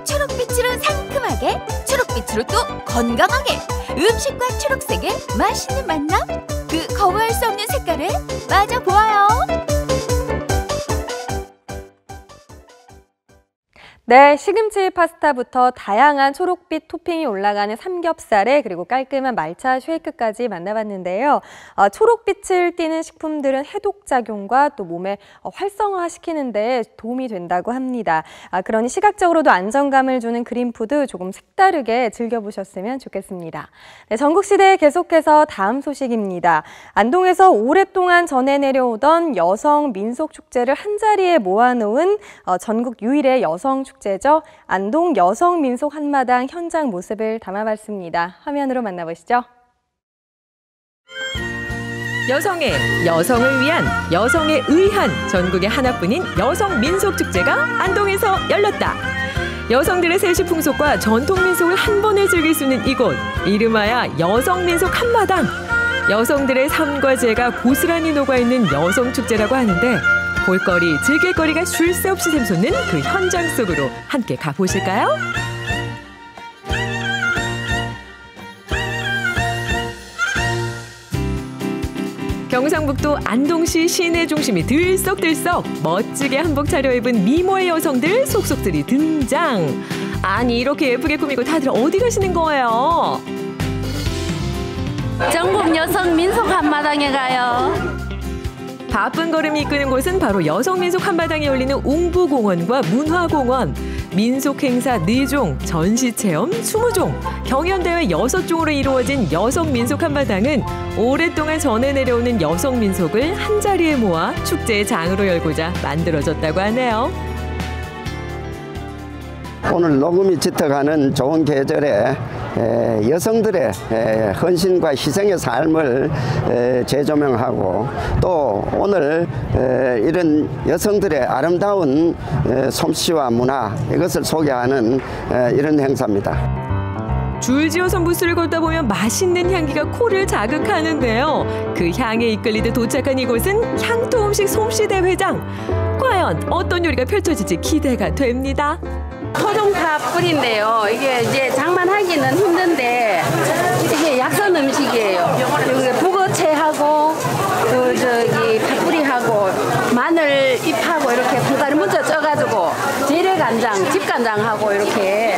초록빛으로 상큼하게, 초록빛으로 또 건강하게 음식과 초록색의 맛있는 만남. 그 거부할 수 없는 색깔을 빠져보아요. 네, 시금치 파스타부터 다양한 초록빛 토핑이 올라가는 삼겹살에 그리고 깔끔한 말차 쉐이크까지 만나봤는데요. 초록빛을 띠는 식품들은 해독작용과 또 몸에 활성화시키는 데 도움이 된다고 합니다. 그러니 시각적으로도 안정감을 주는 그린푸드 조금 색다르게 즐겨보셨으면 좋겠습니다. 네, 전국시대 계속해서 다음 소식입니다. 안동에서 오랫동안 전해 내려오던 여성 민속축제를 한자리에 모아놓은 전국 유일의 여성축제죠. 안동 여성민속 한마당 현장 모습을 담아봤습니다. 화면으로 만나보시죠. 여성을 위한, 여성에 의한 전국의 하나뿐인 여성민속축제가 안동에서 열렸다. 여성들의 세시 풍속과 전통 민속을 한 번에 즐길 수 있는 이곳, 이름하여 여성민속 한마당. 여성들의 삶과 재가 고스란히 녹아있는 여성축제라고 하는데 볼거리, 즐길거리가 쉴 새 없이 샘솟는 그 현장 속으로 함께 가보실까요? 경상북도 안동시 시내 중심이 들썩들썩 멋지게 한복 차려입은 미모의 여성들 속속들이 등장. 아니 이렇게 예쁘게 꾸미고 다들 어디 가시는 거예요? 전국 여성 민속 한마당에 가요. 바쁜 걸음이 이끄는 곳은 바로 여성민속 한마당에 열리는 웅부공원과 문화공원. 민속 행사 4종, 전시체험 20종, 경연대회 6종으로 이루어진 여성민속 한마당은 오랫동안 전해 내려오는 여성민속을 한자리에 모아 축제의 장으로 열고자 만들어졌다고 하네요. 오늘 녹음이 짙어가는 좋은 계절에 여성들의 헌신과 희생의 삶을 재조명하고 또 오늘 이런 여성들의 아름다운 솜씨와 문화 이것을 소개하는 이런 행사입니다. 줄지어서 무술을 걷다 보면 맛있는 향기가 코를 자극하는데요. 그 향에 이끌리듯 도착한 이곳은 향토 음식 솜씨 대회장. 과연 어떤 요리가 펼쳐질지 기대가 됩니다. 토종파 뿌리인데요. 이게 이제 장만하기는 힘든데 이게 약선 음식이에요. 여기 북어채하고 파뿌리하고 마늘 잎하고 이렇게 분갈이 묻혀 쪄가지고 재래간장, 집간장하고 이렇게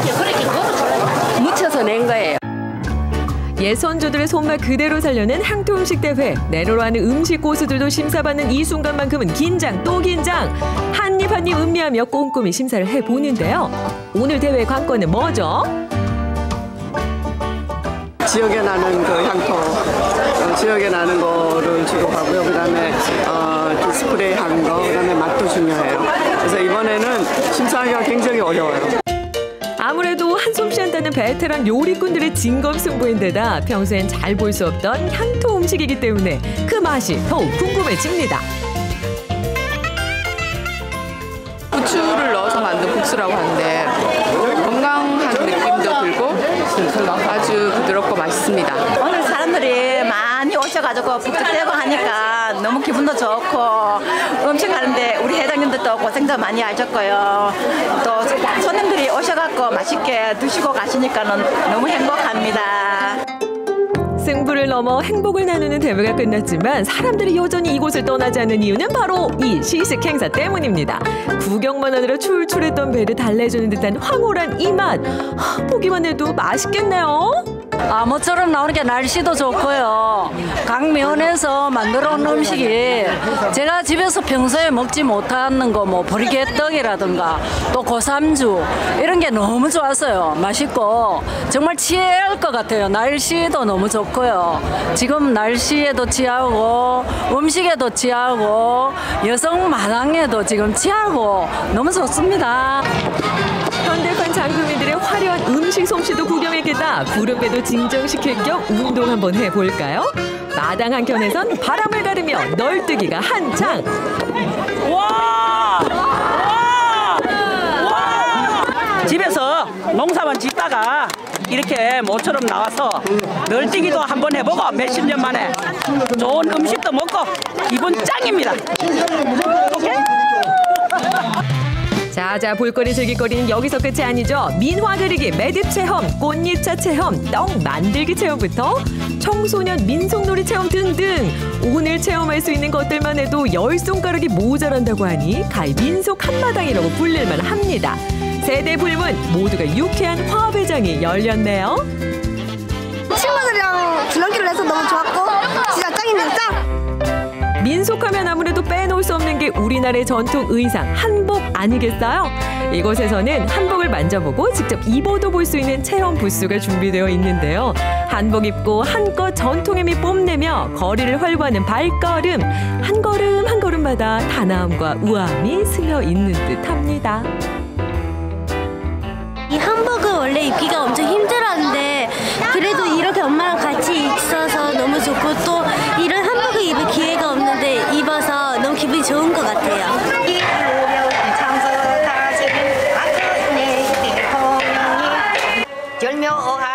묻혀서 낸 거예요. 옛 선조들의 손맛 그대로 살려낸 향토 음식 대회. 내로로 하는 음식 고수들도 심사받는 이 순간만큼은 긴장 또 긴장. 한입 한입 음미하며 꼼꼼히 심사를 해보는데요. 오늘 대회 관건은 뭐죠? 지역에 나는 그 향토, 지역에 나는 거를 주로 하고요. 그다음에 디스플레이한 거, 그다음에 맛도 중요해요. 그래서 이번에는 심사하기가 굉장히 어려워요. 아무래도 한솜씨 한다는 베테랑 요리꾼들의 진검승부인데다 평소엔 잘 볼 수 없던 향토 음식이기 때문에 그 맛이 더욱 궁금해집니다. 소스라고 하는데 건강한 느낌도 들고 아주 부드럽고 맛있습니다. 오늘 사람들이 많이 오셔가지고 북적대고 하니까 너무 기분도 좋고 음식 하는데 우리 회장님들도 고생도 많이 하셨고요. 또 손님들이 오셔갖고 맛있게 드시고 가시니까는 너무 행복합니다. 승부를 넘어 행복을 나누는 대회가 끝났지만 사람들이 여전히 이곳을 떠나지 않는 이유는 바로 이 시식 행사 때문입니다. 구경만 하느라 출출했던 배를 달래주는 듯한 황홀한 이 맛. 보기만 해도 맛있겠네요. 모처럼 나오는 게 날씨도 좋고요. 강면에서 만들어 온 음식이 제가 집에서 평소에 먹지 못하는 거 뭐 보리개떡이라든가 또 고삼주 이런 게 너무 좋았어요. 맛있고 정말 취할 것 같아요. 날씨도 너무 좋고요. 지금 날씨에도 취하고 음식에도 취하고 여성 마당에도 지금 취하고 너무 좋습니다. 현대판 장금이들의 화려한 음식 솜씨도 구경했겠다. 구름배도 진정시킬 겸 운동 한번 해볼까요? 마당 한켠에선 바람을 가르며 널뛰기가 한창. 와! 집에서 농사만 짓다가 이렇게 모처럼 나와서 널뛰기도 한번 해보고 몇십 년 만에 좋은 음식도 먹고 기분 짱입니다. 오케이? 자자 볼거리 즐길거리는 여기서 끝이 아니죠. 민화 그리기, 매듭 체험, 꽃잎차 체험, 떡 만들기 체험부터 청소년 민속놀이 체험 등등 오늘 체험할 수 있는 것들만 해도 10손가락이 모자란다고 하니 가히 민속 한마당이라고 불릴만 합니다. 세대 불문 모두가 유쾌한 화합의 장이 열렸네요. 친구들이랑 줄넘기를 해서 너무 좋았고 진짜 짱이네요, 짱! 민속하면 아무래도 빼놓을 수 없는 게 우리나라의 전통 의상 한복 아니겠어요? 이곳에서는 한복을 만져보고 직접 입어도 볼 수 있는 체험 부스가 준비되어 있는데요. 한복 입고 한껏 전통의 미 뽐내며 거리를 활보하는 발걸음. 한 걸음 한 걸음마다 단아함과 우아함이 스며 있는 듯합니다. 이 한복은 원래 입기가 엄청 힘들었는데 그래도 이렇게 엄마랑 같이 있어서 너무 좋고 또 이런 한복을 입을 기회가 없는데 입어서 너무 기분이 좋은 것 같아요.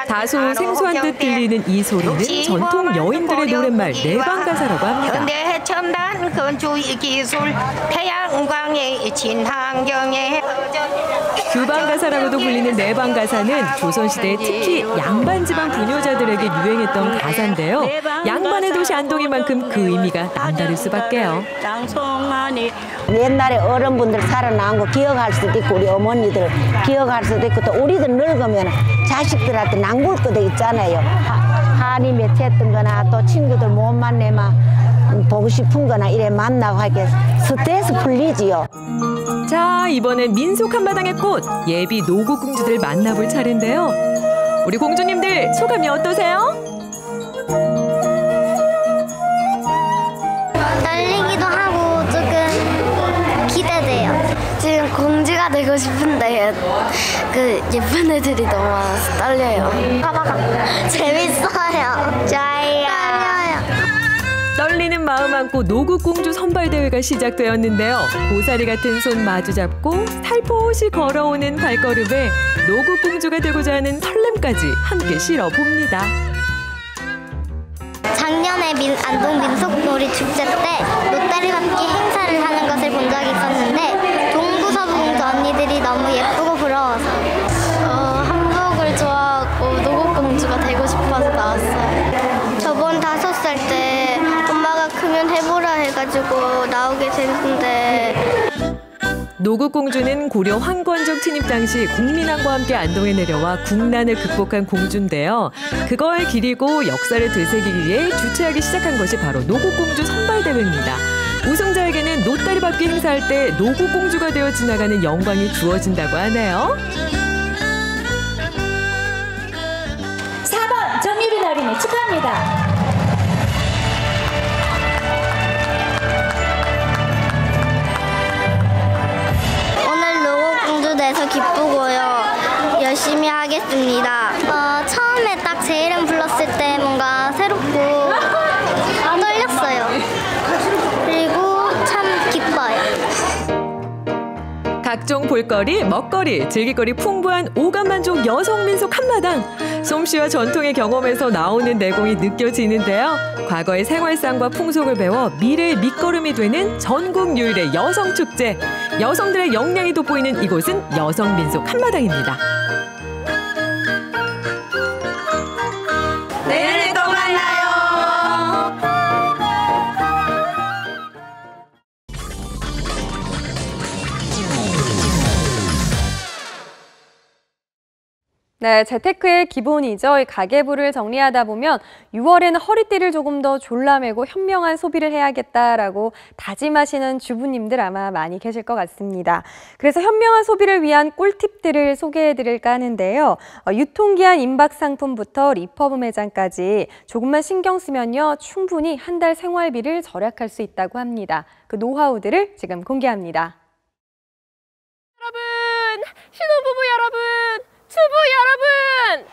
다소 생소한 듯 들리는 이 소리는 전통 여인들의 노랫말 내방가사라고 합니다. 근데 첨단 건축 기술 태양광의 친환경에 규방가사라고도 불리는 내방가사는 조선시대 특히 양반지방 부녀자들에게 유행했던 가사인데요. 양반의 도시 안동인 만큼 그 의미가 남다를 수밖에요. 옛날에 어른분들 살아난 거 기억할 수도 있고 우리 어머니들 기억할 수도 있고 또 우리들 늙으면 자식들한테 낭굴 거도 있잖아요. 한이 맺혔던 거나 또 친구들 못 만나면 보고 싶은 거나 이래 만나고 하게 스트레스 풀리지요. 자, 이번엔 민속 한마당의 꽃 예비 노고공주들 만나볼 차례인데요. 우리 공주님들 소감이 어떠세요? 떨리기도 하고 조금 기대돼요. 지금 공주가 되고 싶은데 그 예쁜 애들이 너무 많아서 떨려요. 재밌어요. 좋아요. 떨리는 마음 안고 노국공주 선발대회가 시작되었는데요. 고사리 같은 손 마주잡고 살포시 걸어오는 발걸음에 노국공주가 되고자 하는 설렘까지 함께 실어봅니다. 작년에 안동 민속놀이 축제 때 롯데리 받기 행사를 하는 것을 본 적이 있었는데 동부 서부 공주 언니들이 너무 예쁘고 부러워서 한복을 좋아하고 노국공주가 되고 싶어서 나왔어요. 저번 5살 때 엄마가 크면 해보라 해가지고 나오게 됐는데 노국공주는 고려 황건적 침입 당시 국민왕과 함께 안동에 내려와 국난을 극복한 공주인데요. 그걸 기리고 역사를 되새기기 위해 주최하기 시작한 것이 바로 노국공주 선발대회입니다. 우승자에게는 노다리 밟기 행사할 때 노국공주가 되어 지나가는 영광이 주어진다고 하네요. 4번 정유빈 어린이 축하합니다. 돼서 기쁘고요. 열심히 하겠습니다. 처음에 딱 제 이름 불렀을 때 뭔가 새롭고 떨렸어요. 그리고 참 기뻐요. 각 각종 볼거리, 먹거리, 즐길거리 풍부한 오감만족 여성민속 한마당. 솜씨와 전통의 경험에서 나오는 내공이 느껴지는데요. 과거의 생활상과 풍속을 배워 미래의 밑거름이 되는 전국 유일의 여성축제. 여성들의 역량이 돋보이는 이곳은 여성민속 한마당입니다. 내년에 또 만나요. 네, 재테크의 기본이죠. 이 가계부를 정리하다 보면 6월에는 허리띠를 조금 더 졸라매고 현명한 소비를 해야겠다라고 다짐하시는 주부님들 아마 많이 계실 것 같습니다. 그래서 현명한 소비를 위한 꿀팁들을 소개해드릴까 하는데요. 유통기한 임박 상품부터 리퍼브 매장까지 조금만 신경 쓰면요, 충분히 한 달 생활비를 절약할 수 있다고 합니다. 그 노하우들을 지금 공개합니다. 여러분, 신혼부부 여러분, 주부 여러분,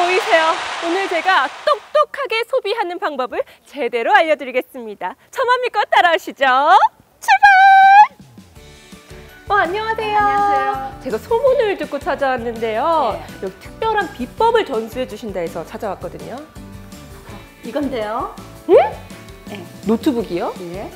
모이세요. 오늘 제가 똑똑하게 소비하는 방법을 제대로 알려드리겠습니다. 저만 믿고 따라오시죠. 출발! 안녕하세요. 안녕하세요. 제가 소문을 듣고 찾아왔는데요. 네. 여기 특별한 비법을 전수해 주신다 해서 찾아왔거든요. 이건데요. 응? 네. 노트북이요? 예.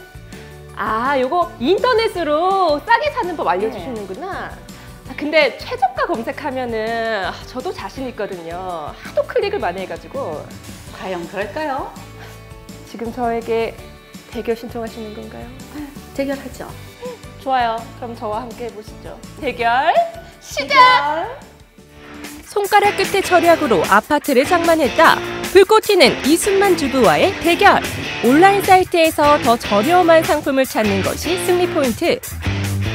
아, 요거 인터넷으로 싸게 사는 법 알려주시는구나. 근데 최저가 검색하면은 저도 자신 있거든요. 하도 클릭을 많이 해가지고. 과연 그럴까요? 지금 저에게 대결 신청하시는 건가요? 대결하죠. 좋아요. 그럼 저와 함께 해보시죠. 대결 시작! 손가락 끝의 절약으로 아파트를 장만했다. 불꽃 튀는 이순만 주부와의 대결. 온라인 사이트에서 더 저렴한 상품을 찾는 것이 승리 포인트.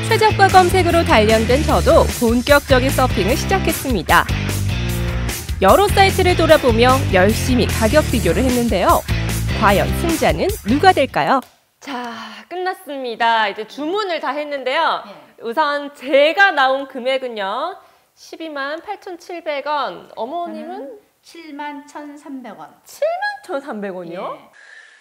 최저가 검색으로 단련된 저도 본격적인 서핑을 시작했습니다. 여러 사이트를 돌아보며 열심히 가격 비교를 했는데요. 과연 승자는 누가 될까요? 자, 끝났습니다. 이제 주문을 다 했는데요. 우선 제가 나온 금액은요. 128,700원. 어머님은? 71,300원. 71,300원이요?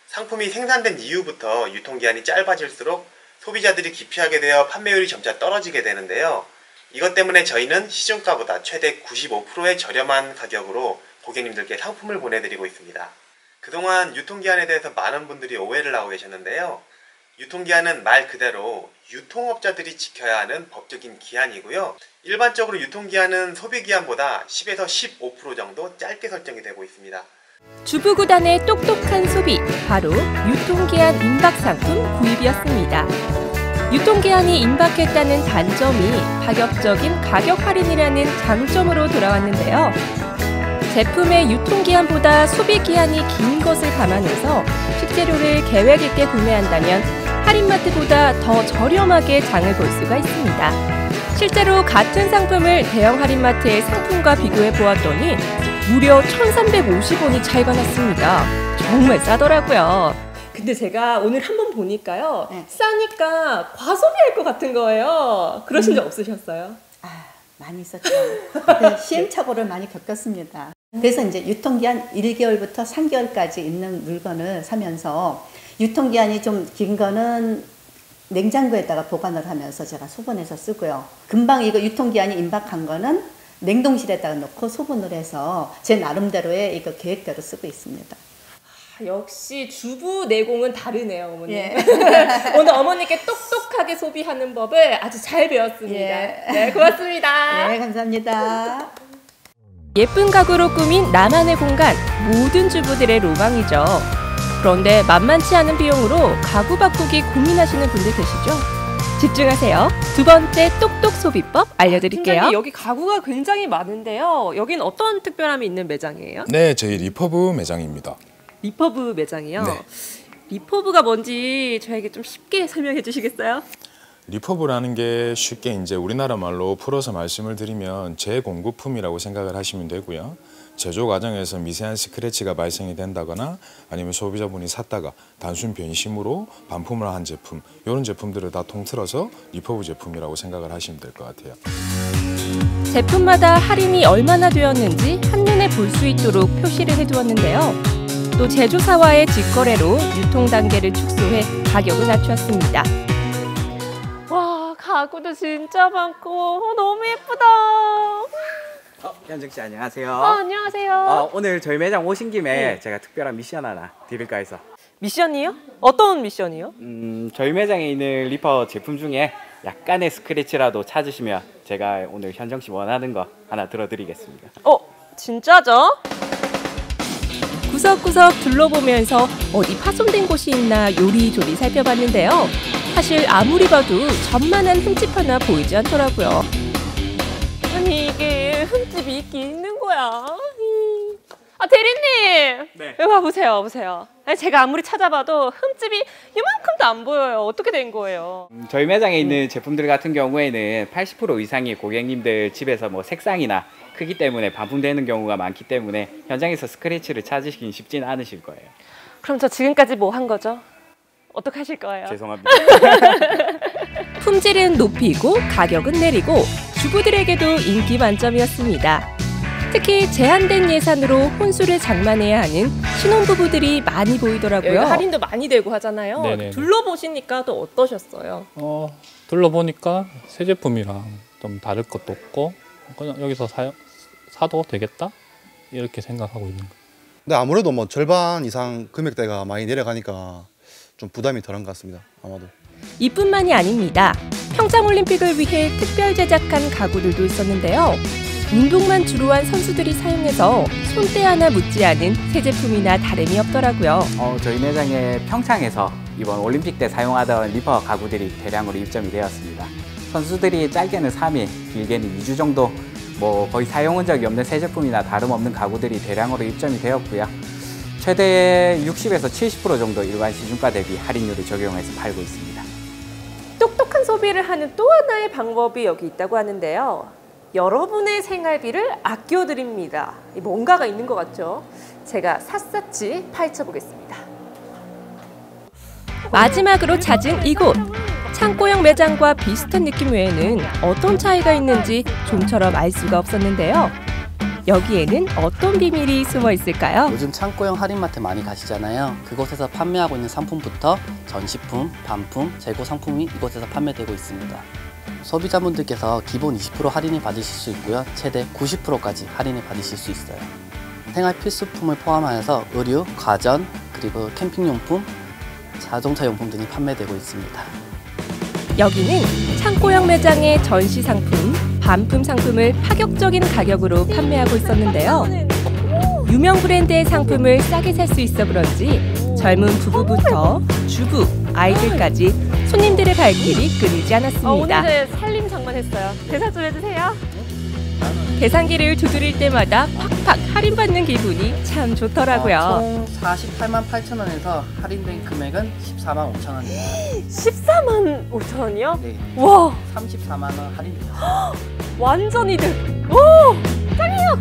상품이 생산된 이후부터 유통기한이 짧아질수록 소비자들이 기피하게 되어 판매율이 점차 떨어지게 되는데요. 이것 때문에 저희는 시중가보다 최대 95%의 저렴한 가격으로 고객님들께 상품을 보내드리고 있습니다. 그동안 유통기한에 대해서 많은 분들이 오해를 하고 계셨는데요. 유통기한은 말 그대로 유통업자들이 지켜야 하는 법적인 기한이고요. 일반적으로 유통기한은 소비기한보다 10에서 15% 정도 짧게 설정이 되고 있습니다. 주부구단의 똑똑한 소비, 바로 유통기한 임박 상품 구입이었습니다. 유통기한이 임박했다는 단점이 파격적인 가격 할인이라는 장점으로 돌아왔는데요. 제품의 유통기한보다 소비기한이 긴 것을 감안해서 식재료를 계획 있게 구매한다면 할인마트보다 더 저렴하게 장을 볼 수가 있습니다. 실제로 같은 상품을 대형 할인마트의 상품과 비교해 보았더니 무려 1,350원이 차이가 났습니다. 정말 싸더라고요. 근데 제가 오늘 한번 보니까요. 싸니까 과소비할 것 같은 거예요. 그러신 적 없으셨어요? 많이 있었죠. 시행착오를 많이 겪었습니다. 그래서 이제 유통기한 1개월부터 3개월까지 있는 물건을 사면서 유통기한이 좀 긴 거는 냉장고에다가 보관을 하면서 제가 소분해서 쓰고요. 금방 이거 유통기한이 임박한 거는 냉동실에다가 넣고 소분을 해서 제 나름대로의 이거 계획대로 쓰고 있습니다. 역시 주부 내공은 다르네요, 어머니. 예. 오늘 어머니께 똑똑하게 소비하는 법을 아주 잘 배웠습니다. 예. 네, 고맙습니다. 네, 감사합니다. 예쁜 가구로 꾸민 나만의 공간, 모든 주부들의 로망이죠. 그런데 만만치 않은 비용으로 가구 바꾸기 고민하시는 분들 계시죠? 집중하세요. 두 번째 똑똑 소비법 알려드릴게요. 팀장님, 여기 가구가 굉장히 많은데요. 여긴 어떤 특별함이 있는 매장이에요? 네, 저희 리퍼브 매장입니다. 리퍼브 매장이요? 네. 리퍼브가 뭔지 저에게 좀 쉽게 설명해 주시겠어요? 리퍼브라는 게 쉽게 이제 우리나라 말로 풀어서 말씀을 드리면 재공구품이라고 생각을 하시면 되고요. 제조 과정에서 미세한 스크래치가 발생이 된다거나 아니면 소비자분이 샀다가 단순 변심으로 반품을 한 제품, 이런 제품들을 다 통틀어서 리퍼브 제품이라고 생각을 하시면 될 것 같아요. 제품마다 할인이 얼마나 되었는지 한눈에 볼 수 있도록 표시를 해두었는데요. 또 제조사와의 직거래로 유통 단계를 축소해 가격을 낮추었습니다. 와, 가구도 진짜 많고 너무 예쁘다. 현정 씨 안녕하세요. 안녕하세요. 오늘 저희 매장 오신 김에 제가 특별한 미션 하나 드릴까 해서. 미션이요? 어떤 미션이요? 저희 매장에 있는 리퍼 제품 중에 약간의 스크래치라도 찾으시면 제가 오늘 현정 씨 원하는 거 하나 들어드리겠습니다. 진짜죠? 구석구석 둘러보면서 어디 파손된 곳이 있나 요리조리 살펴봤는데요. 사실 아무리 봐도 전만한 흠집 하나 보이지 않더라고요. 아니 이게 흠집이 있긴 있는 거야. 대리님! 네. 여기 와보세요. 아니, 제가 아무리 찾아봐도 흠집이 이만큼도 안 보여요. 어떻게 된 거예요? 저희 매장에 있는 제품들 같은 경우에는 80% 이상의 고객님들 집에서 뭐 색상이나 크기 때문에 반품되는 경우가 많기 때문에 현장에서 스크래치를 찾으시긴 쉽진 않으실 거예요. 그럼 저 지금까지 뭐 한 거죠? 어떻게 하실 거예요? 죄송합니다. 품질은 높이고 가격은 내리고 주부들에게도 인기 만점이었습니다. 특히 제한된 예산으로 혼수를 장만해야 하는 신혼부부들이 많이 보이더라고요. 여기 할인도 많이 되고 하잖아요. 네네. 둘러보시니까 또 어떠셨어요? 둘러보니까 새 제품이랑 좀 다를 것도 없고 그냥 여기서 사도 되겠다? 이렇게 생각하고 있는 거예요. 근데 아무래도 뭐 절반 이상 금액대가 많이 내려가니까 좀 부담이 덜한 것 같습니다. 아마도. 이뿐만이 아닙니다. 평창올림픽을 위해 특별 제작한 가구들도 있었는데요. 운동만 주로 한 선수들이 사용해서 손때 하나 묻지 않은 새 제품이나 다름이 없더라고요. 저희 매장에 평창에서 이번 올림픽 때 사용하던 리퍼 가구들이 대량으로 입점이 되었습니다. 선수들이 짧게는 3일, 길게는 2주 정도 뭐 거의 사용한 적이 없는 새 제품이나 다름없는 가구들이 대량으로 입점이 되었고요. 최대 60에서 70% 정도 일반 시중가 대비 할인율을 적용해서 팔고 있습니다. 똑똑한 소비를 하는 또 하나의 방법이 여기 있다고 하는데요. 여러분의 생활비를 아껴드립니다. 뭔가가 있는 것 같죠? 제가 샅샅이 파헤쳐보겠습니다. 마지막으로 찾은 이곳. 창고형 매장과 비슷한 느낌 외에는 어떤 차이가 있는지 좀처럼 알 수가 없었는데요. 여기에는 어떤 비밀이 숨어 있을까요? 요즘 창고형 할인마트 많이 가시잖아요. 그곳에서 판매하고 있는 상품부터 전시품, 반품, 재고 상품이 이곳에서 판매되고 있습니다. 소비자분들께서 기본 20% 할인을 받으실 수 있고요. 최대 90%까지 할인을 받으실 수 있어요. 생활 필수품을 포함하여서 의류, 가전, 그리고 캠핑용품, 자동차 용품 등이 판매되고 있습니다. 여기는 창고형 매장의 전시 상품, 반품 상품을 파격적인 가격으로 판매하고 있었는데요. 유명 브랜드의 상품을 싸게 살 수 있어 그런지 젊은 부부부터 주부, 아이들까지 손님들의 발길이 끊이지 않았습니다. 오늘 살림 장만했어요. 계산 좀 해주세요. 계산기를 두드릴 때마다 팍팍 할인받는 기분이 참 좋더라고요. 총 48만 8천 원에서 할인된 금액은 14만 5천 원입니다. 14만 5천 원이요? 네. 와. 34만 원 할인입니다. 완전 이득. 오! 짱이요!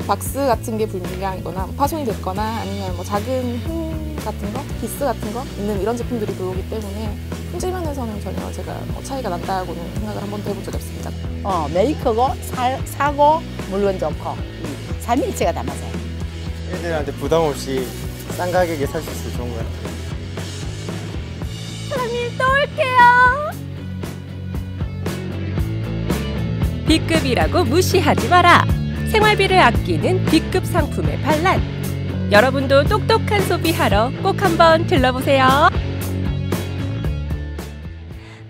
박스 같은 게 불량이거나 파손이 됐거나 아니면 뭐 작은 흠 같은 거, 기스 같은 거 있는 이런 제품들이 들어오기 때문에 품질 면에서는 전혀 제가 뭐 차이가 난다고는 생각을 한 번도 해본 적이 없습니다. 메이커고 사고 물론 좋고 3일치가 다 맞아요. 애들한테 부담 없이 싼 가격에 살 수 있어서 좋은 것 같아요. 사장님 또 올게요. B급이라고 무시하지 마라. 생활비를 아끼는 B급 상품의 반란. 여러분도 똑똑한 소비하러 꼭 한번 들러보세요.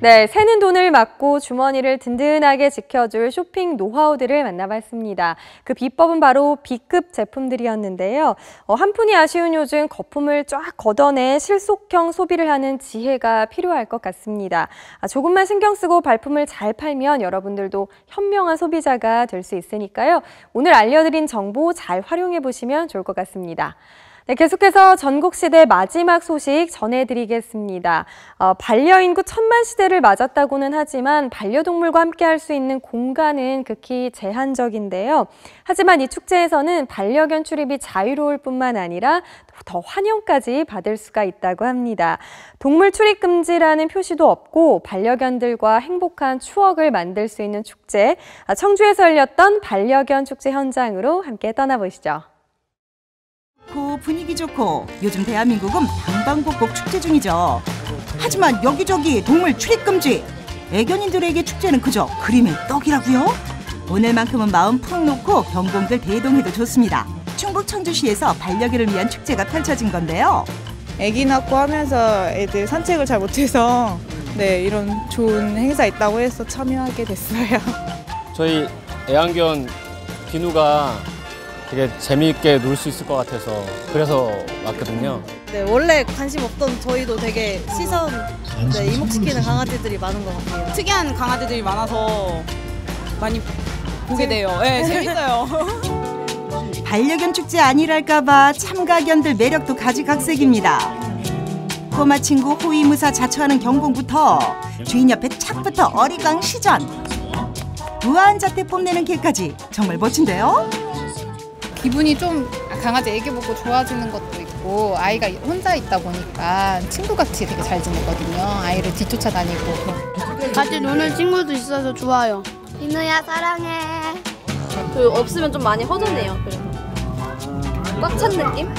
네, 새는 돈을 막고 주머니를 든든하게 지켜줄 쇼핑 노하우들을 만나봤습니다. 그 비법은 바로 B급 제품들이었는데요. 한푼이 아쉬운 요즘 거품을 쫙 걷어내 실속형 소비를 하는 지혜가 필요할 것 같습니다. 조금만 신경 쓰고 발품을 잘 팔면 여러분들도 현명한 소비자가 될 수 있으니까요. 오늘 알려드린 정보 잘 활용해 보시면 좋을 것 같습니다. 네, 계속해서 전국시대 마지막 소식 전해드리겠습니다. 반려인구 1000만 시대를 맞았다고는 하지만 반려동물과 함께 할 수 있는 공간은 극히 제한적인데요. 하지만 이 축제에서는 반려견 출입이 자유로울 뿐만 아니라 더 환영까지 받을 수가 있다고 합니다. 동물 출입 금지라는 표시도 없고 반려견들과 행복한 추억을 만들 수 있는 축제. 청주에서 열렸던 반려견 축제 현장으로 함께 떠나보시죠. 분위기 좋고 요즘 대한민국은 방방곡곡 축제 중이죠. 하지만 여기저기 동물 출입 금지. 애견인들에게 축제는 그저 그림의 떡이라고요? 오늘만큼은 마음 푹 놓고 경공들 대동해도 좋습니다. 충북 청주시에서 반려견을 위한 축제가 펼쳐진 건데요. 아기 낳고 하면서 애들 산책을 잘 못해서 네, 이런 좋은 행사 있다고 해서 참여하게 됐어요. 저희 애완견 비누가 되게 재미있게 놀 수 있을 것 같아서 그래서 왔거든요. 네, 원래 관심 없던 저희도 되게 시선 이목시키는 강아지들이 많은 것 같아요. 특이한 강아지들이 많아서 많이 보게 돼요. 네, 재밌어요. 반려견 축제 아니랄까봐 참가견들 매력도 가지각색입니다. 꼬마 친구 호위무사 자처하는 경공부터 주인 옆에 착부터 어리광 시전, 무한 자태 뽐내는 개까지 정말 멋진데요? 기분이 좀 강아지 애기 보고 좋아지는 것도 있고 아이가 혼자 있다 보니까 친구같이 되게 잘 지내거든요. 아이를 뒤쫓아다니고. 같이 노는 친구도 있어서 좋아요. 비누야 사랑해. 없으면 좀 많이 허전해요. 그래서 꽉 찬 느낌?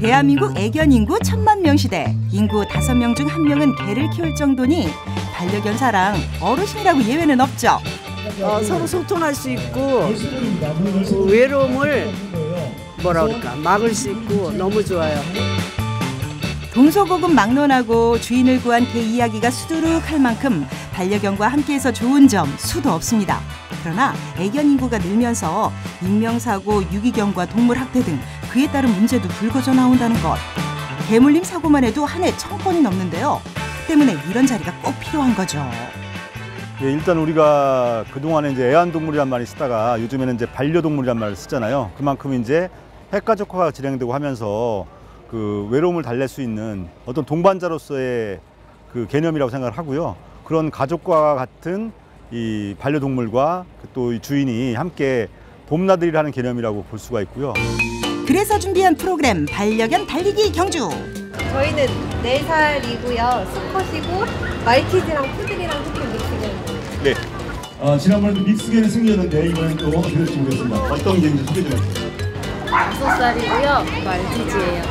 대한민국 애견 인구 1000만 명 시대, 인구 5명 중 1명은 개를 키울 정도니 반려견 사랑 어르신이라고 예외는 없죠. 서로 소통할 수 있고 외로움을 막을 수 있고 너무 좋아요. 동서고금 막론하고 주인을 구한 개 이야기가 수두룩할 만큼 반려견과 함께해서 좋은 점 수도 없습니다. 그러나 애견 인구가 늘면서 인명사고, 유기견과 동물 학대 등 그에 따른 문제도 불거져 나온다는 것. 개물림 사고만 해도 한 해 1000건이 넘는데요. 때문에 이런 자리가 꼭 필요한 거죠. 예, 일단 우리가 그동안에 이제 애완동물이란 말을 쓰다가 요즘에는 이제 반려동물이란 말을 쓰잖아요. 그만큼 이제 핵가족화가 진행되고 하면서 그 외로움을 달랠 수 있는 어떤 동반자로서의 그 개념이라고 생각을 하고요. 그런 가족과 같은 이 반려동물과 또 이 주인이 함께 봄나들이를 하는 개념이라고 볼 수가 있고요. 그래서 준비한 프로그램 반려견 달리기 경주. 저희는 4살이고요. 수컷이고 말티즈랑 푸들이랑 토끼 믹스견. 네. 지난번에도 믹스견의 승리였는데 이번엔 또 어떻게 될지 모르겠습니다. 어떤 개인지 소개 좀 해주세요. 5살이고요. 말티즈예요.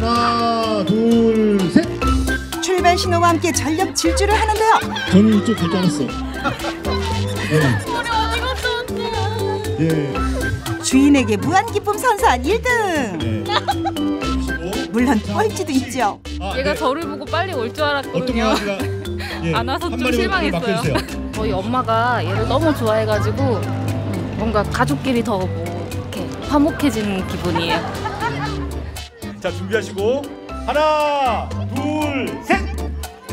하나, 둘, 셋. 출발 신호와 함께 전력 질주를 하는데요. 저는 이쪽 갈 줄 알았어. 예. 주인에게 무한 기쁨 선사한 1등. 물론 꼴찌도 있죠. 얘가 저를 보고 빨리 올 줄 알았거든요. 안 와서 좀 실망했어요. 저희 엄마가 얘를 너무 좋아해가지고 뭔가 가족끼리 더 뭐 이렇게 화목해지는 기분이에요. 자, 준비하시고 하나, 둘, 셋.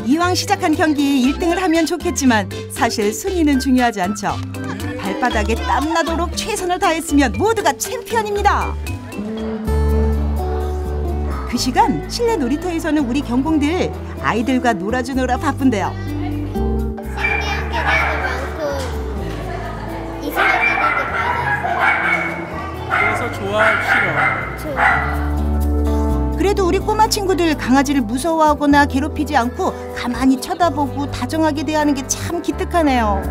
이왕 시작한 경기에 1등을 하면 좋겠지만 사실 순위는 중요하지 않죠. 발바닥에 땀나도록 최선을 다했으면 모두가 챔피언입니다. 그 시간 실내 놀이터에서는 우리 경공들 아이들과 놀아주느라 바쁜데요. 그래서 좋아, 싫어. 그래도 우리 꼬마 친구들 강아지를 무서워하거나 괴롭히지 않고 가만히 쳐다보고 다정하게 대하는 게 참 기특하네요.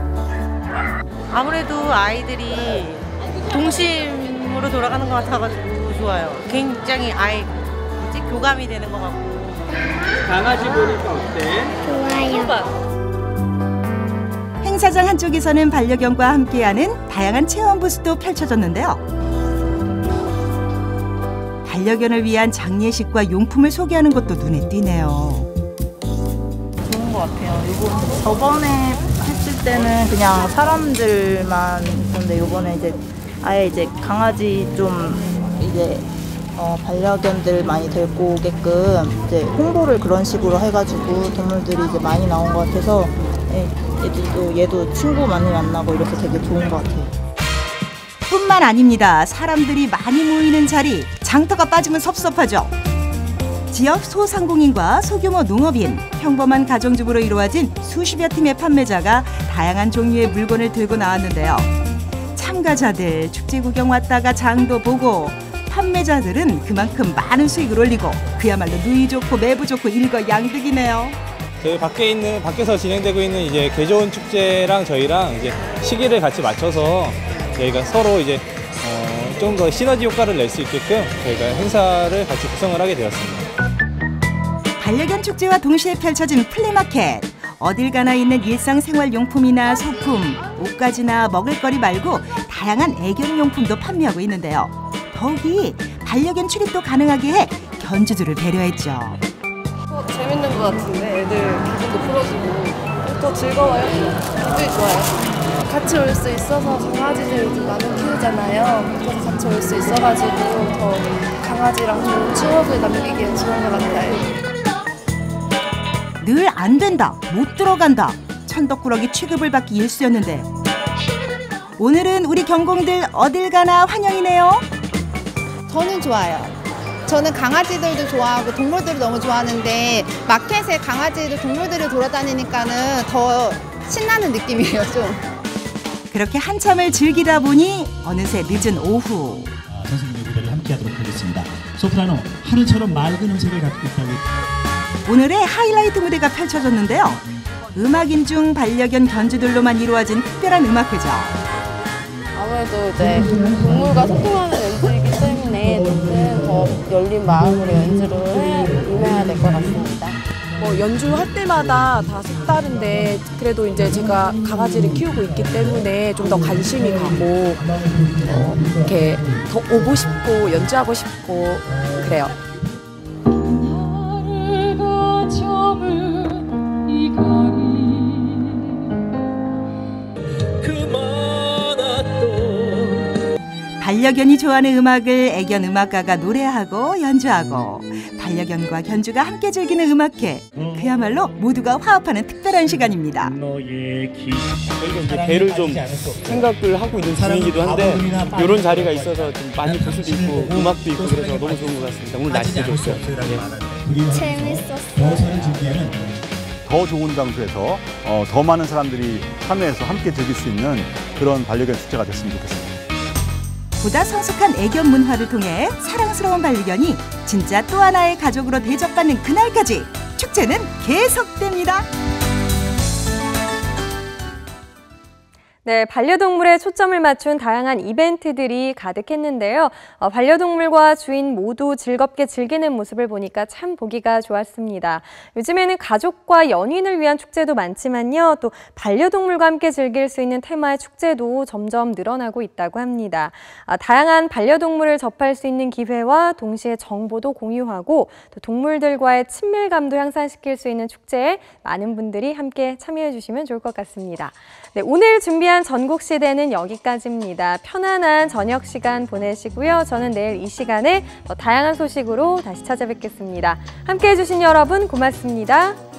아무래도 아이들이 동심으로 돌아가는 것 같아가지고 좋아요. 굉장히 교감이 되는 것 같고. 강아지 보니까 어때? 좋아요. 행사장 한쪽에서는 반려견과 함께하는 다양한 체험 부스도 펼쳐졌는데요. 반려견을 위한 장례식과 용품을 소개하는 것도 눈에 띄네요. 좋은 것 같아요. 저번에 했을 때는 그냥 사람들만 있었는데 이번에 이제 아예 이제 강아지 좀 이제 반려견들 많이 데리고 오게끔 이제 홍보를 그런 식으로 해가지고 동물들이 이제 많이 나온 것 같아서 얘도 친구 많이 만나고 이래서 되게 좋은 것 같아요. 뿐만 아닙니다. 사람들이 많이 모이는 자리, 장터가 빠지면 섭섭하죠. 지역 소상공인과 소규모 농업인, 평범한 가정주부로 이루어진 수십여 팀의 판매자가 다양한 종류의 물건을 들고 나왔는데요. 참가자들 축제 구경 왔다가 장도 보고, 판매자들은 그만큼 많은 수익을 올리고 그야말로 누이 좋고 매부 좋고 일거양득이네요. 저희 밖에서 진행되고 있는 이제 개좋은 축제랑 저희랑 이제 시기를 같이 맞춰서 저희가 서로 이제 좀 더 시너지 효과를 낼 수 있게끔 저희가 행사를 같이 구성을 하게 되었습니다. 반려견 축제와 동시에 펼쳐진 플리마켓. 어딜 가나 있는 일상생활용품이나 소품, 옷가지나 먹을거리 말고 다양한 애견용품도 판매하고 있는데요. 더욱이 반려견 출입도 가능하게 해 견주들을 배려했죠. 재밌는 것 같은데 애들 기분도 풀어주고 더 즐거워요. 기분이 좋아요. 같이 올 수 있어서 강아지들 요즘 많이 키우잖아요. 그래서 같이 올 수 있어가지고 더 강아지랑 좋은 추억을 남기기에 좋은 것 같아요. 늘 안 된다, 못 들어간다, 천덕꾸러기 취급을 받기 일쑤였는데 오늘은 우리 경공들 어딜 가나 환영이네요. 저는 좋아요. 저는 강아지들도 좋아하고 동물들을 너무 좋아하는데 마켓에 강아지들, 동물들이 돌아다니니까는 더 신나는 느낌이에요, 좀. 그렇게 한참을 즐기다 보니 어느새 늦은 오후. 선생님의 무대를 함께하도록 하겠습니다. 소프라노 하늘처럼 맑은 음색을 갖고 있다고. 오늘의 하이라이트 무대가 펼쳐졌는데요. 음악인 중 반려견 견주들로만 이루어진 특별한 음악회죠. 아무래도 이제 동물과 소통하는 연주이기 때문에 조금 더 열린 마음으로 연주를 임해야 될 것 같습니다. 뭐 연주할 때마다 다 색다른데 그래도 이제 제가 강아지를 키우고 있기 때문에 좀 더 관심이 가고 이렇게 더 오고 싶고 연주하고 싶고 그래요. 반려견이 좋아하는 음악을 애견 음악가가 노래하고 연주하고 반려견과 견주가 함께 즐기는 음악회. 그야말로 모두가 화합하는 특별한 시간입니다. 저희가 이제 배를 좀 생각을 하고 있는 중이기도 한데 이런 자리가 있어서 좀 많이 볼 수도 있고 음악도 있고 그래서 너무 좋은 것 같습니다. 오늘 날씨도 좋고요. 재밌었어요. 더 좋은 장소에서 더 많은 사람들이 참여해서 함께 즐길 수 있는 그런 반려견 축제가 됐으면 좋겠습니다. 보다 성숙한 애견 문화를 통해 사랑스러운 반려견이 진짜 또 하나의 가족으로 대접받는 그날까지 축제는 계속됩니다. 네, 반려동물에 초점을 맞춘 다양한 이벤트들이 가득했는데요. 반려동물과 주인 모두 즐겁게 즐기는 모습을 보니까 참 보기가 좋았습니다. 요즘에는 가족과 연인을 위한 축제도 많지만요. 또 반려동물과 함께 즐길 수 있는 테마의 축제도 점점 늘어나고 있다고 합니다. 다양한 반려동물을 접할 수 있는 기회와 동시에 정보도 공유하고 또 동물들과의 친밀감도 향상시킬 수 있는 축제에 많은 분들이 함께 참여해 주시면 좋을 것 같습니다. 네, 오늘 준비한 전국시대는 여기까지입니다. 편안한 저녁 시간 보내시고요. 저는 내일 이 시간에 더 다양한 소식으로 다시 찾아뵙겠습니다. 함께해 주신 여러분 고맙습니다.